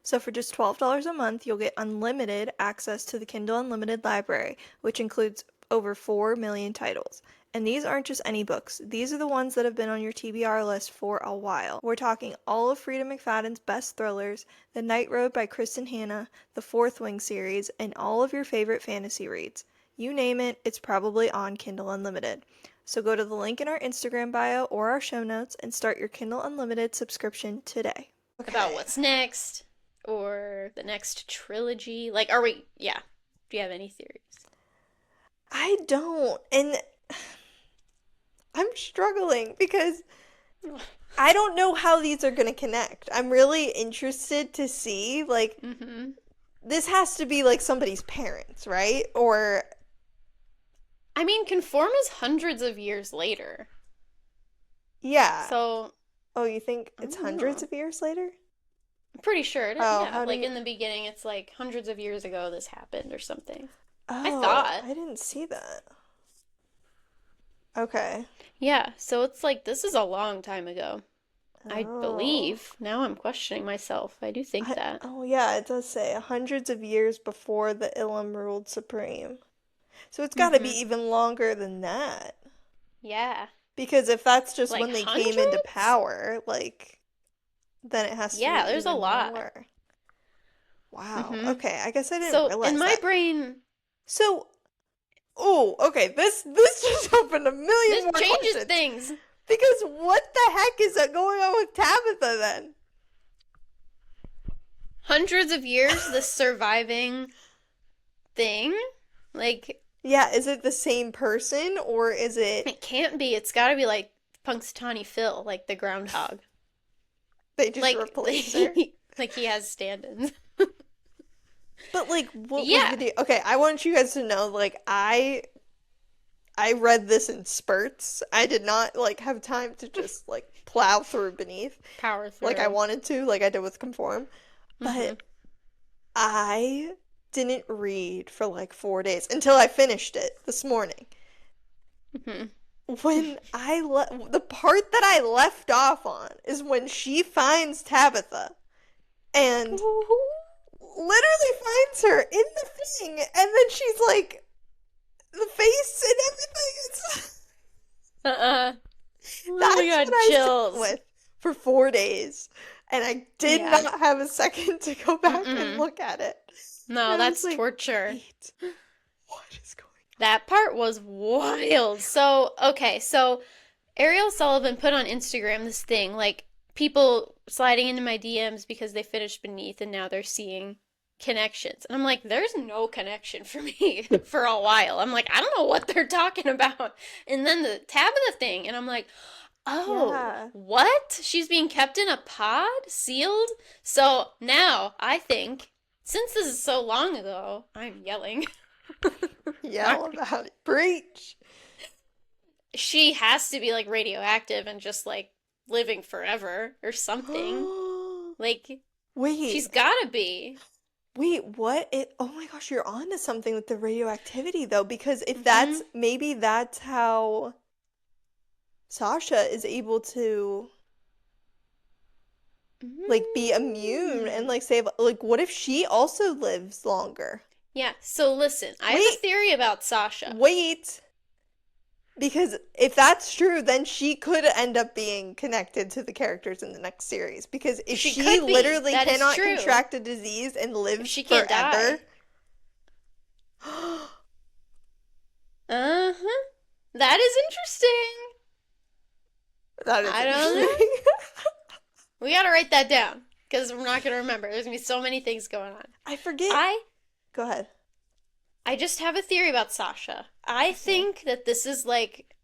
So for just $12 a month, you'll get unlimited access to the Kindle Unlimited library, which includes over 4 million titles. And these aren't just any books. These are the ones that have been on your TBR list for a while. We're talking all of Frida McFadden's best thrillers, The Night Road by Kristen Hanna, the Fourth Wing series, and all of your favorite fantasy reads. You name it, it's probably on Kindle Unlimited. So go to the link in our Instagram bio or our show notes and start your Kindle Unlimited subscription today. About Okay. what's next? Or the next trilogy? Like, are we. Yeah. Do you have any theories? I don't. And I'm struggling because I don't know how these are going to connect. I'm really interested to see, like, Mm-hmm. this has to be like somebody's parents, right? Or, I mean, Conform is hundreds of years later. yeah. So, Oh, you think I it's don't hundreds know. of years later? I'm pretty sure it is. Oh, Yeah. how do Like, you. in the beginning, it's like hundreds of years ago this happened or something. I Oh, thought. I didn't see that. Okay. Yeah, so it's like this is a long time ago. I Oh. believe. Now I'm questioning myself. I do think that. Oh yeah, it does say hundreds of years before the Ilum ruled supreme. So it's got to be Mm-hmm. even longer than that. Yeah. Because if that's just Like when they came into hundreds? power, like, then it has to be Yeah, there's a even lot. more. Wow. Mm-hmm. Okay, I guess I didn't So in realize my that. brain, So, oh, okay, this just opened a million this more changes questions. things. Because what the heck is that going on with Tabitha then? Hundreds of years, this surviving thing? Like, Yeah, is it the same person or is it it can't be. It's gotta be like Punxsutawney Phil, like the groundhog. they just Like, replace her? like he has stand-ins. But like what was the Yeah. deal? Okay, I want you guys to know like I read this in spurts. I did not like have time to just like plow through Beneath Power like I through. wanted to, like I did with Conform. Mm-hmm. But I didn't read for like 4 days until I finished it this morning. Mm-hmm. When the part that I left off on is when she finds Tabitha and literally finds her in the thing, and then she's like the face and everything. Uh-uh. Oh my That's god, what I sat chills. with for 4 days, and I did Yeah. not have a second to go back and Mm-mm. look at it. No, And I was that's like, torture. wait, what is going That part was wild. So, okay, so Ariel Sullivan put on Instagram this thing, like people sliding into my DMs because they finished Beneath and now they're seeing connections. And I'm like, there's no connection for me for a while. I'm like, I don't know what they're talking about. And then the Tabitha thing, and I'm like, oh, Yeah. what? She's being kept in a pod, sealed? So now I think, since this is so long ago, I'm yelling. Yell about it. Preach. She has to be like radioactive and just like living forever or something. Like, she's Wait. gotta be. Wait, what? Oh my gosh, you're on to something with the radioactivity though, because if Mm-hmm. maybe that's how Sasha is able to like be immune and Mm. like save, like what if she also lives longer? Yeah, so listen, I have a Wait, theory about Sasha. wait. Because if that's true, then she could end up being connected to the characters in the next series. Because if She she could be. literally That is cannot true. contract a disease and If lives she can't forever, die. Uh-huh. That is interesting. that is I don't know. interesting. We gotta write that down because we're not gonna remember. There's gonna be so many things going on. I forget. I Go ahead. I just have a theory about Sasha. I Okay. think that this is like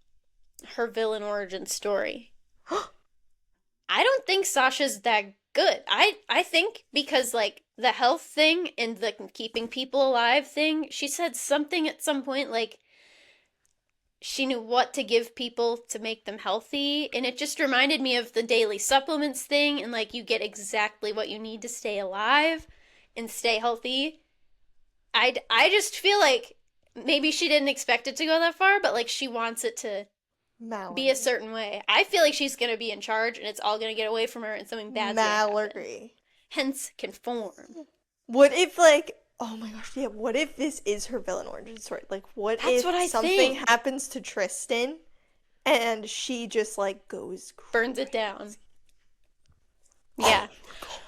her villain origin story. I don't think Sasha's that good. I think because like the health thing and the keeping people alive thing, she said something at some point like she knew what to give people to make them healthy, and it just reminded me of the daily supplements thing, and like you get exactly what you need to stay alive and stay healthy. I just feel like maybe she didn't expect it to go that far, but like she wants it to be a Mallory. certain way. I feel like she's gonna be in charge and it's all gonna get away from her and something bad's gonna happen. Mallory. Hence, conform. What if, like, oh my gosh, yeah, what if this is her villain origin story? Like, what That's if what I something think. happens to Tristan and she just, like, goes Burns it down. crazy? Yeah. Oh my god,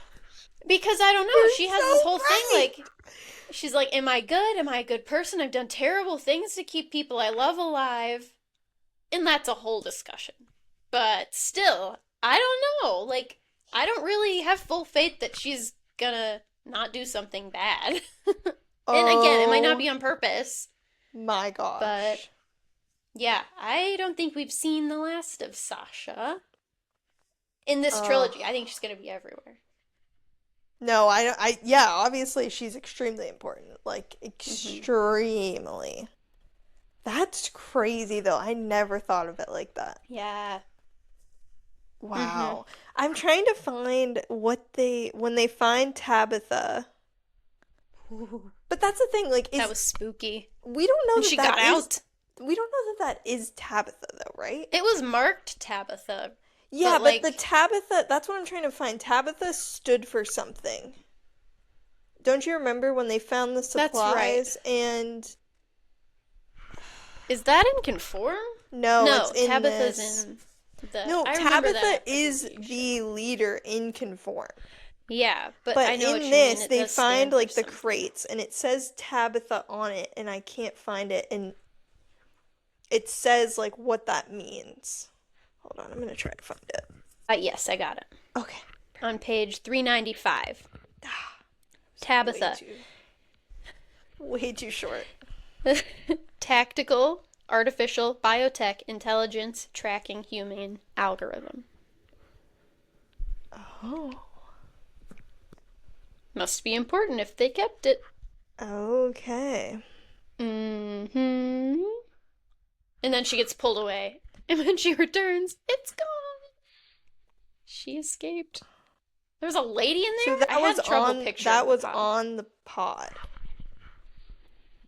Because I don't know, you're she has this so whole thing right! like she's like, am I good? Am I a good person? I've done terrible things to keep people I love alive. And that's a whole discussion. But still, I don't know. Like, I don't really have full faith that she's gonna not do something bad. And again, it might not Oh be on purpose, my but gosh. yeah, I don't think we've seen the last of Sasha in this Oh. trilogy. I think she's gonna be everywhere. No, I don't, yeah, obviously she's extremely important. Like, Hmm. extremely. That's crazy though. I never thought of it like that. Yeah. Hmm. Wow. I'm trying to find when they find Tabitha. But that's the thing, like, That was spooky. we don't know And she that got that is, out. we don't know that that is Tabitha though, right? It was marked Tabitha, Yeah, but but the like, Tabitha, that's what I'm trying to find. Tabitha stood for something. Don't you remember when they found the that's right. supplies and Is that in Conform? no, it's No, in Tabitha's this. in the. No, I remember that Tabitha is abbreviation. the leader in Conform. Yeah, but But I know what in you mean. this, It they does find stand for like the something. crates and it says Tabitha on it and I can't find it and it says like what that means. Hold on, I'm gonna try to find it. Yes, I got it. Okay. On page 395. Way Tabitha. too way too short. Tactical, artificial, biotech, intelligence, tracking, human, algorithm. Oh. Must be important if they kept it. Okay. Mm-hmm. And then she gets pulled away. And when she returns, it's gone. She escaped. There was a lady in So there? I had trouble picturing that the was pod. on the pod.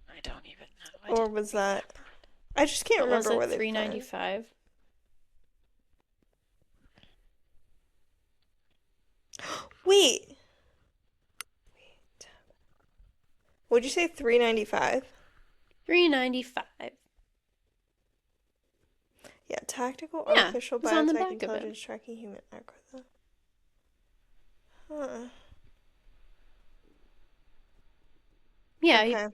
I don't even know. I Or didn't was read that that part. I just can't Or was remember it where they found it. 395? Wait. Would you say 395? 395. Yeah, tactical, Yeah, artificial, it's on the biotech, back of it. intelligence, tracking, human algorithm. Huh. Yeah, you Okay.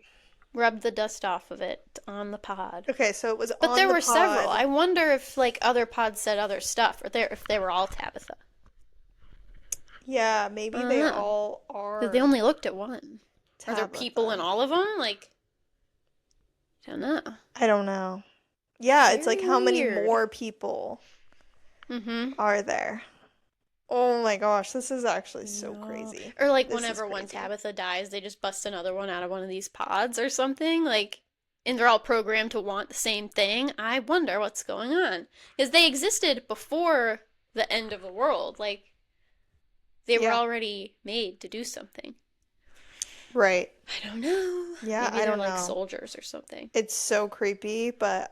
rubbed the dust off of it on the pod. Okay, so it was But on there the were several. pod. I wonder if like other pods said other stuff, or if they were all Tabitha. Yeah, I maybe don't they know. all They are. only looked at one. Are there people in Tabitha. all of them? Like, I don't know. I don't know. Yeah, it's like Very how many weird. more people Mm-hmm. are there? Oh my gosh, this is actually so No. crazy. Or like This is whenever one crazy. Tabitha dies, they just bust another one out of one of these pods or something. Like, and they're all programmed to want the same thing. I wonder what's going on. Because they existed before the end of the world. Like, they were Yeah, already made to do something. right. I don't know. Yeah, Maybe I they're don't like know. soldiers or something. It's so creepy, but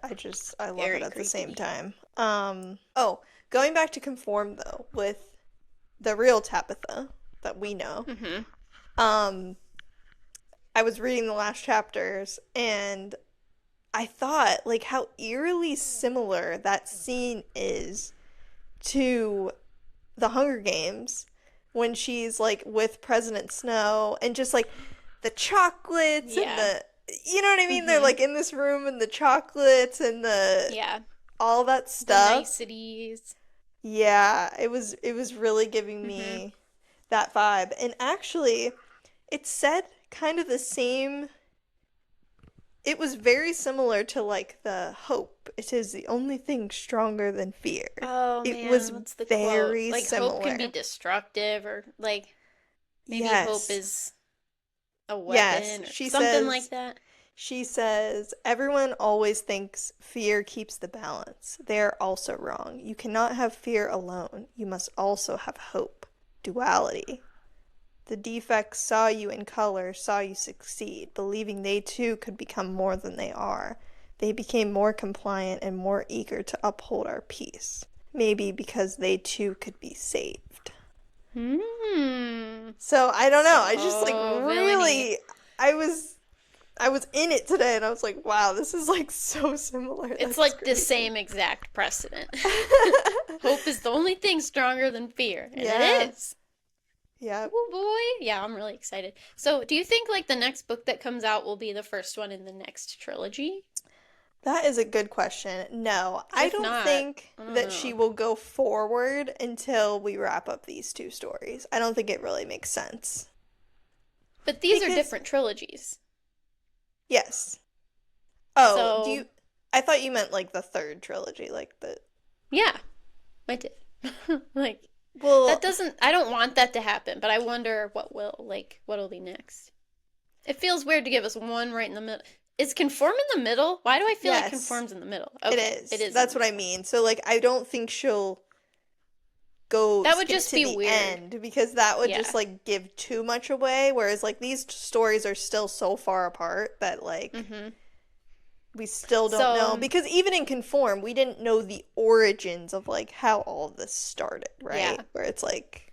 I love it Very at the same creepy. time. Oh, going back to Conform though, with the real Tabitha that we know. Mm-hmm. Um, I was reading the last chapters and I thought like how eerily similar that scene is to the Hunger Games when she's like with President Snow and just like the chocolates and Yeah. the you know what I mean? They're Mm-hmm. like in this room and the chocolates and the Yeah. all that The stuff. niceties. Yeah, it was really giving Mm-hmm. me that vibe. And actually, it said kind of the same. It was very similar to like the hope. It is the only thing stronger than fear. Oh It was man, what's the quote? very Like hope can be similar. destructive or like maybe hope Yes. is a Yes, weapon or something like that. she says, everyone always thinks fear keeps the balance. They are also wrong. You cannot have fear alone. You must also have hope. Duality. The defects saw you in color, saw you succeed, believing they too could become more than they are. They became more compliant and more eager to uphold our peace. Maybe because they too could be saved. Hmm. So I don't know. I just like So villainy. really I was I was in it today and I was like, wow, this is like so similar. It's That's like the crazy. same exact precedent. Hope is the only thing stronger than fear, and it Yeah. is. Yeah. Oh boy. Yeah, I'm really excited. So, do you think like the next book that comes out will be the first one in the next trilogy? That is a good question. No, Because I if don't not, think I don't that she know. will go forward until we wrap up these two stories. I don't think it really makes sense. But these are Because, different trilogies. yes. Oh, do So, you I thought you meant like the third trilogy, like the yeah, I did. Like, that well, doesn't, I don't want that to happen, but I wonder what'll be next. It feels weird to give us one right in the middle. Is Conform in the middle? Why do I feel like yes, Conform's in the middle? it Okay, it is. is in That's the what I middle. mean. So like I don't think she'll go That would skip just to be the weird. end because that would just Yeah. like give too much away, whereas like these stories are still so far apart that like Mm-hmm. we still don't know So, because even in Conform, we didn't know the origins of like how all of this started, right? yeah. Where it's like,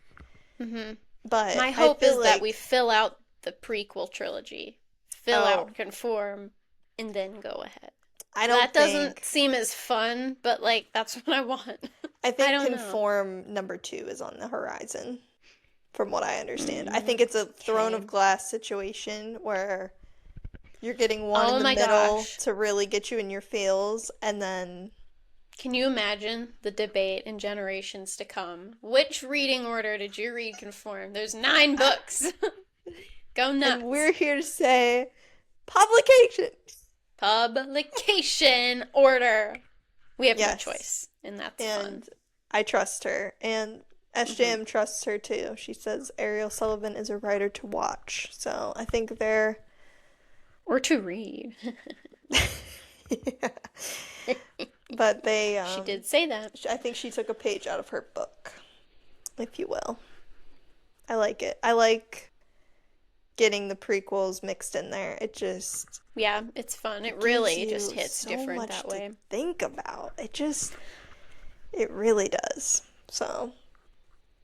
Mm-hmm. but My I hope feel is that we like, fill out the prequel trilogy, fill oh, out Conform, and then go ahead. I don't That doesn't think, seem as fun, but like that's what I want. I I think don't know. Conform number two is on the horizon, from what I understand. I think it's a Throne Okay. of Glass situation where you're getting one in Oh the my middle gosh. to really get you in your feels, and then, Can you imagine the debate in generations to come? Which reading order did you read Conform? There's 9 books. Go and nuts. we're here to say publication. Publication order. We have no Yes. choice, and that's fun. And I trust her. And Hmm. SJM trusts her too. She says Ariel Sullivan is a writer to watch. So I think they're. Or to read. Yeah. But they, She did say that. I think she took a page out of her book, if you will. I like it. I like getting the prequels mixed in there. It just Yeah, it's fun. It it gives really just you hits so different much that to way. think about. It really does. So,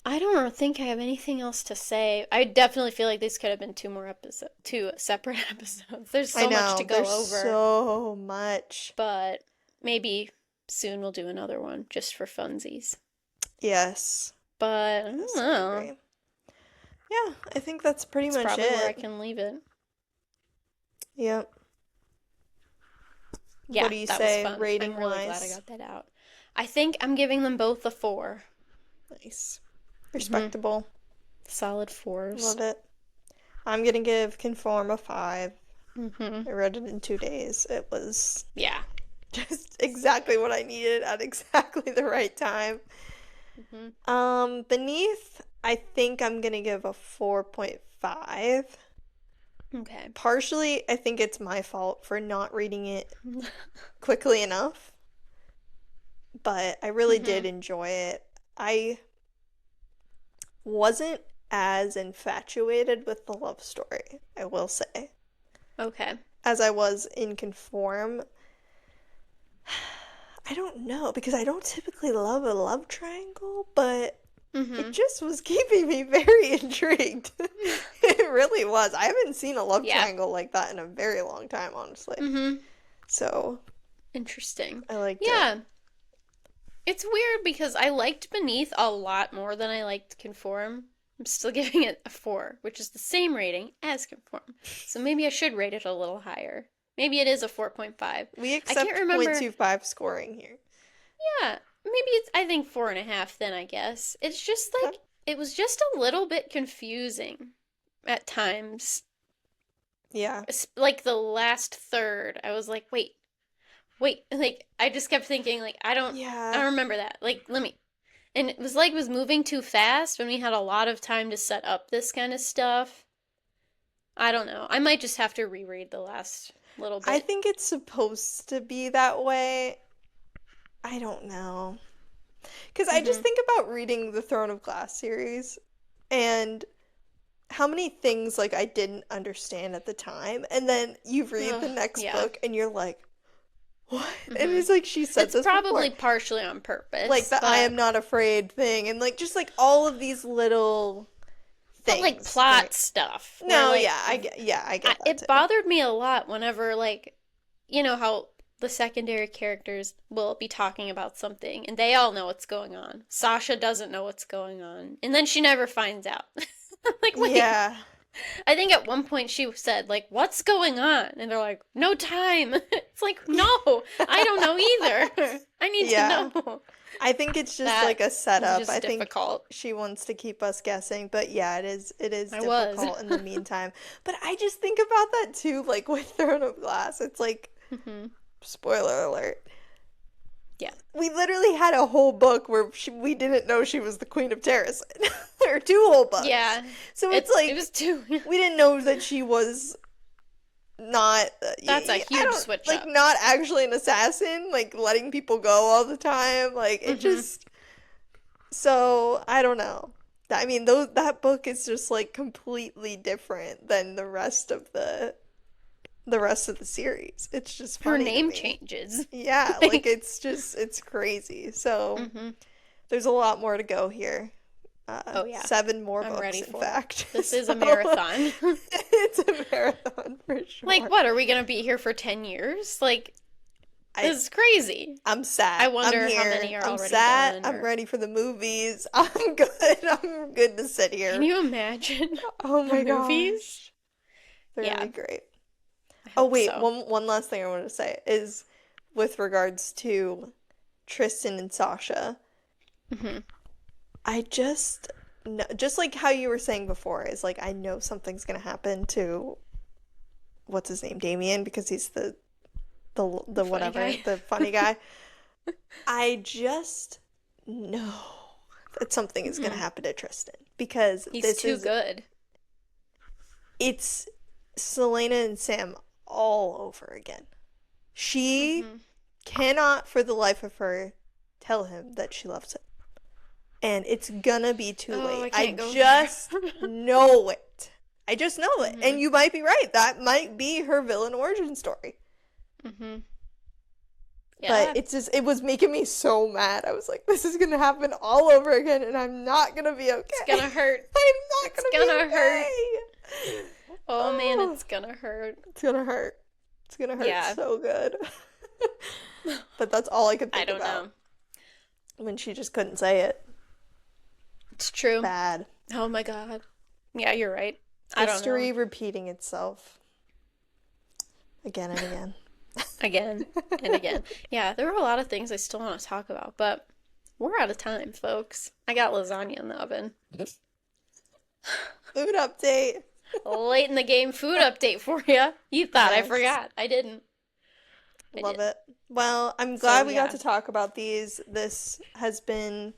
I don't think I have anything else to say. I definitely feel like these could have been two separate episodes. There's I so much to know, go there's over, so much. but maybe soon we'll do another one just for funsies. Yes. But I don't Yes, I know. agree. Yeah, I think that's pretty That's much probably where I it. can leave it. Yep. What Yeah, do you that was say, fun. rating I'm really glad I wise? got that out. I think I'm giving them both a 4. Nice. Mm-hmm. Respectable. Solid 4s. Love it. I'm gonna give Conform a 5. Mm-hmm. I read it in 2 days. It was Yeah. just exactly what I needed at exactly the right time. Mm-hmm. Beneath, I think I'm gonna give a 4.5. Okay. Partially, I think it's my fault for not reading it quickly enough, but I really Mm-hmm. did enjoy it. I wasn't as infatuated with the love story, I will say, Okay. as I was in Conform. I don't know, because I don't typically love a love triangle, but it Mm-hmm. just was keeping me very intrigued. It really was. I haven't seen a love Yeah. triangle like that in a very long time, honestly. Mm-hmm. So Interesting. I liked it. Yeah. It's weird because I liked Beneath a lot more than I liked Conform. I'm still giving it a 4, which is the same rating as Conform. So maybe I should rate it a little higher. Maybe it is a 4.5. We I can't accept remember. 0.25 scoring here. Yeah, maybe it's, I think 4.5 then, I guess. It's just Okay. like, it was just a little bit confusing at times. Yeah. Like the last third, I was like, wait, like, I just kept thinking, like, I Yeah. don't remember that. Like, let me, and it was like it was moving too fast when we had a lot of time to set up this kind of stuff. I don't know. I might just have to reread the last little I bit. think it's supposed to be that way. I don't know. Because I just Mhm. think about reading the Throne of Glass series and how many things like I didn't understand at the time, and then you read the Ugh, next yeah. book and you're like, what? And Mhm. it's like she said It's this before. probably partially on Like purpose, the I am but not afraid thing, and like just like all of these little like things, right? plot stuff where No, like yeah, I get that it too. bothered me a lot whenever like you know how the secondary characters will be talking about something and they all know what's going on. Sasha doesn't know what's going on, and then she never finds out. Like, wait, Yeah, I think at one point she said, like, what's going on? And they're like, no time. It's like, no, I don't know either. I need to yeah. know. I think it's just That like a was setup. I just think difficult. she wants to keep us guessing, but yeah, it is I was. difficult in the meantime. But I just think about that too, like with Throne of Glass. It's like Hmm. spoiler alert. Yeah. We literally had a whole book where we didn't know she was the Queen of Terrace. Or two whole books. Yeah. So it's It like was too. we didn't know that she was not That's a I huge don't switch like up. not actually an assassin, like letting people go all the time. Like it Hmm. just so I don't know. I mean, those that book is just like completely different than the rest of the series. It's just Her funny to name me. changes. Yeah, like Like, it's crazy. So hmm. there's a lot more to go here. Oh, yeah. 7 more I'm books, ready in for it. fact. This is a So marathon. it's a marathon for Like, sure. what? Are we going to be here for 10 years? Like, I this is crazy. I'm I sat. I'm wonder how here. many are I'm already sat. done I'm or. ready for the movies. I'm good. I'm good to sit Can here. you imagine Oh the my movies? gosh. They're gonna Yeah, be great. I Oh hope wait, so. one last thing I want to say is with regards to Tristan and Sasha. Hmm. I just know, just like how you were saying before, is like I know something's gonna happen to what's his name, Damien, because he's the Funny whatever, guy. the funny guy. I just know that something is gonna Hmm. happen to Tristan because He's this too is good. it's Selena and Sam all over again. She Hmm. cannot for the life of her tell him that she loves him. And it's gonna be too Oh, late. I I can't go there. just know it. I just know it. Hmm. And you might be right. That might be her villain origin story. Hmm. But Yeah, it's just, it was making me so mad. I was like, this is gonna happen all over again, and I'm not gonna be it's okay. gonna hurt. I'm not It's gonna be gonna hurt. okay. Oh man, Oh, it's gonna hurt. it's gonna hurt. It's gonna hurt Yeah. so good. But that's all I could I think don't about know. when she just couldn't say it. It's true. Bad. Oh my god. Yeah, you're right. I don't know. History repeating itself again and again. Again and again. Yeah, there are a lot of things I still want to talk about, but we're out of time, folks. I got lasagna in the oven. Food update. Late in the game food update for you. You thought I Yes. forgot. I didn't. I Love didn't. it. Well, I'm So glad we got yeah, to talk about these. This has been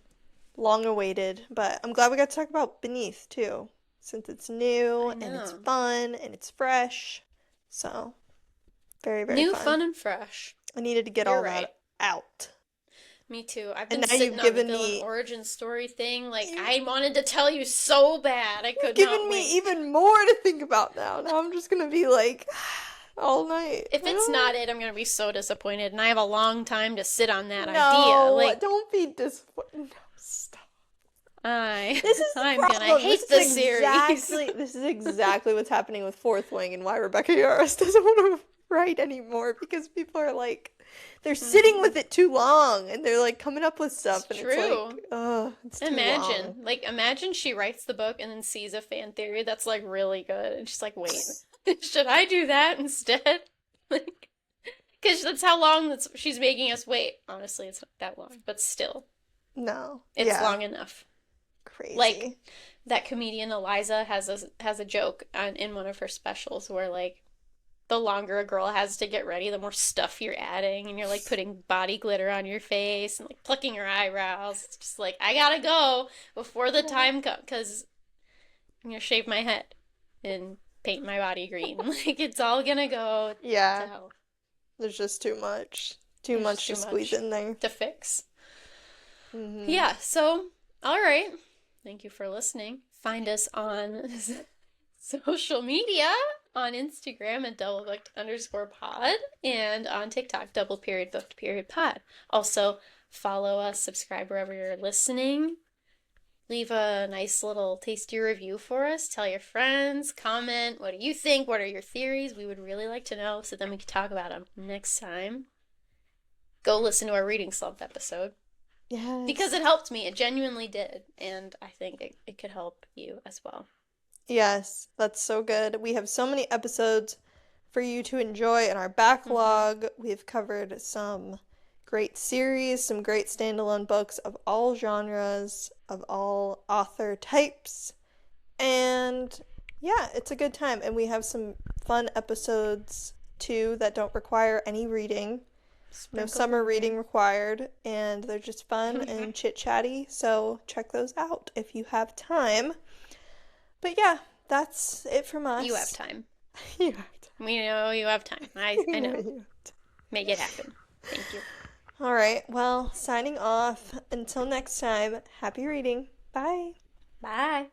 long awaited, but I'm glad we got to talk about Beneath too, since it's new I and it's know. fun and it's fresh. So, very, very New, fun. fun, and fresh. I needed to get You're all right. that out. Me too. I've And been now sitting you've on the given villain me origin story thing. Like, you, I wanted to tell you so bad. I you've could not given me wait. even more to think about now. Now I'm just gonna be like all night. If it's not it, I'm gonna be so disappointed. And I have a long time to sit on that idea. No, Like, don't be disappointed. No, stop. This is the I'm gonna problem. hate the series. This is exactly what's happening with Fourth Wing and why Rebecca Yarros doesn't want to write anymore because people are like they're sitting Hmm. with it too long and they're like coming up with It's stuff and it's like, true. ugh, it's too long. Imagine she writes the book and then sees a fan theory that's like really good, and she's like, "Wait, should I do that instead?" Like, because that's how long she's making us wait. Honestly, it's not that long, but still, No. it's Yeah. long enough. Like Crazy. that comedian Eliza has a joke in one of her specials where like the longer a girl has to get ready, the more stuff you're adding, and you're like putting body glitter on your face and like plucking her eyebrows. It's just like I gotta go before the Yeah. time comes because I'm gonna shave my head and paint my body green. Like it's all gonna go to Yeah. hell. There's just too much. Too There's just much too to squeeze much in there. to fix. Hmm. Yeah, so all right. Thank you for listening. Find us on social media on Instagram at doublebooked_pod and on TikTok, double period booked period pod. Also, follow us, subscribe wherever you're listening. Leave a nice little tasty review for us. Tell your friends, comment. What do you think? What are your theories? We would really like to know so then we can talk about them next time. Go listen to our reading slump episode because Yes. it helped me. It genuinely did. And I think it could help you as well. Yes, that's so good. We have so many episodes for you to enjoy in our Mm-hmm. backlog. We've covered some great series, some great standalone books of all genres, of all author types. And yeah, it's a good time. And we have some fun episodes too that don't require any reading. No Sprinkled summer in there. reading required. And they're just fun and chit chatty. So check those out if you have time. But yeah, that's it from You have us. time. You have time. We know you have time. I You know know. you have time. Make it happen. Thank you. All right, well, signing off. Until next time, happy reading. Bye. Bye.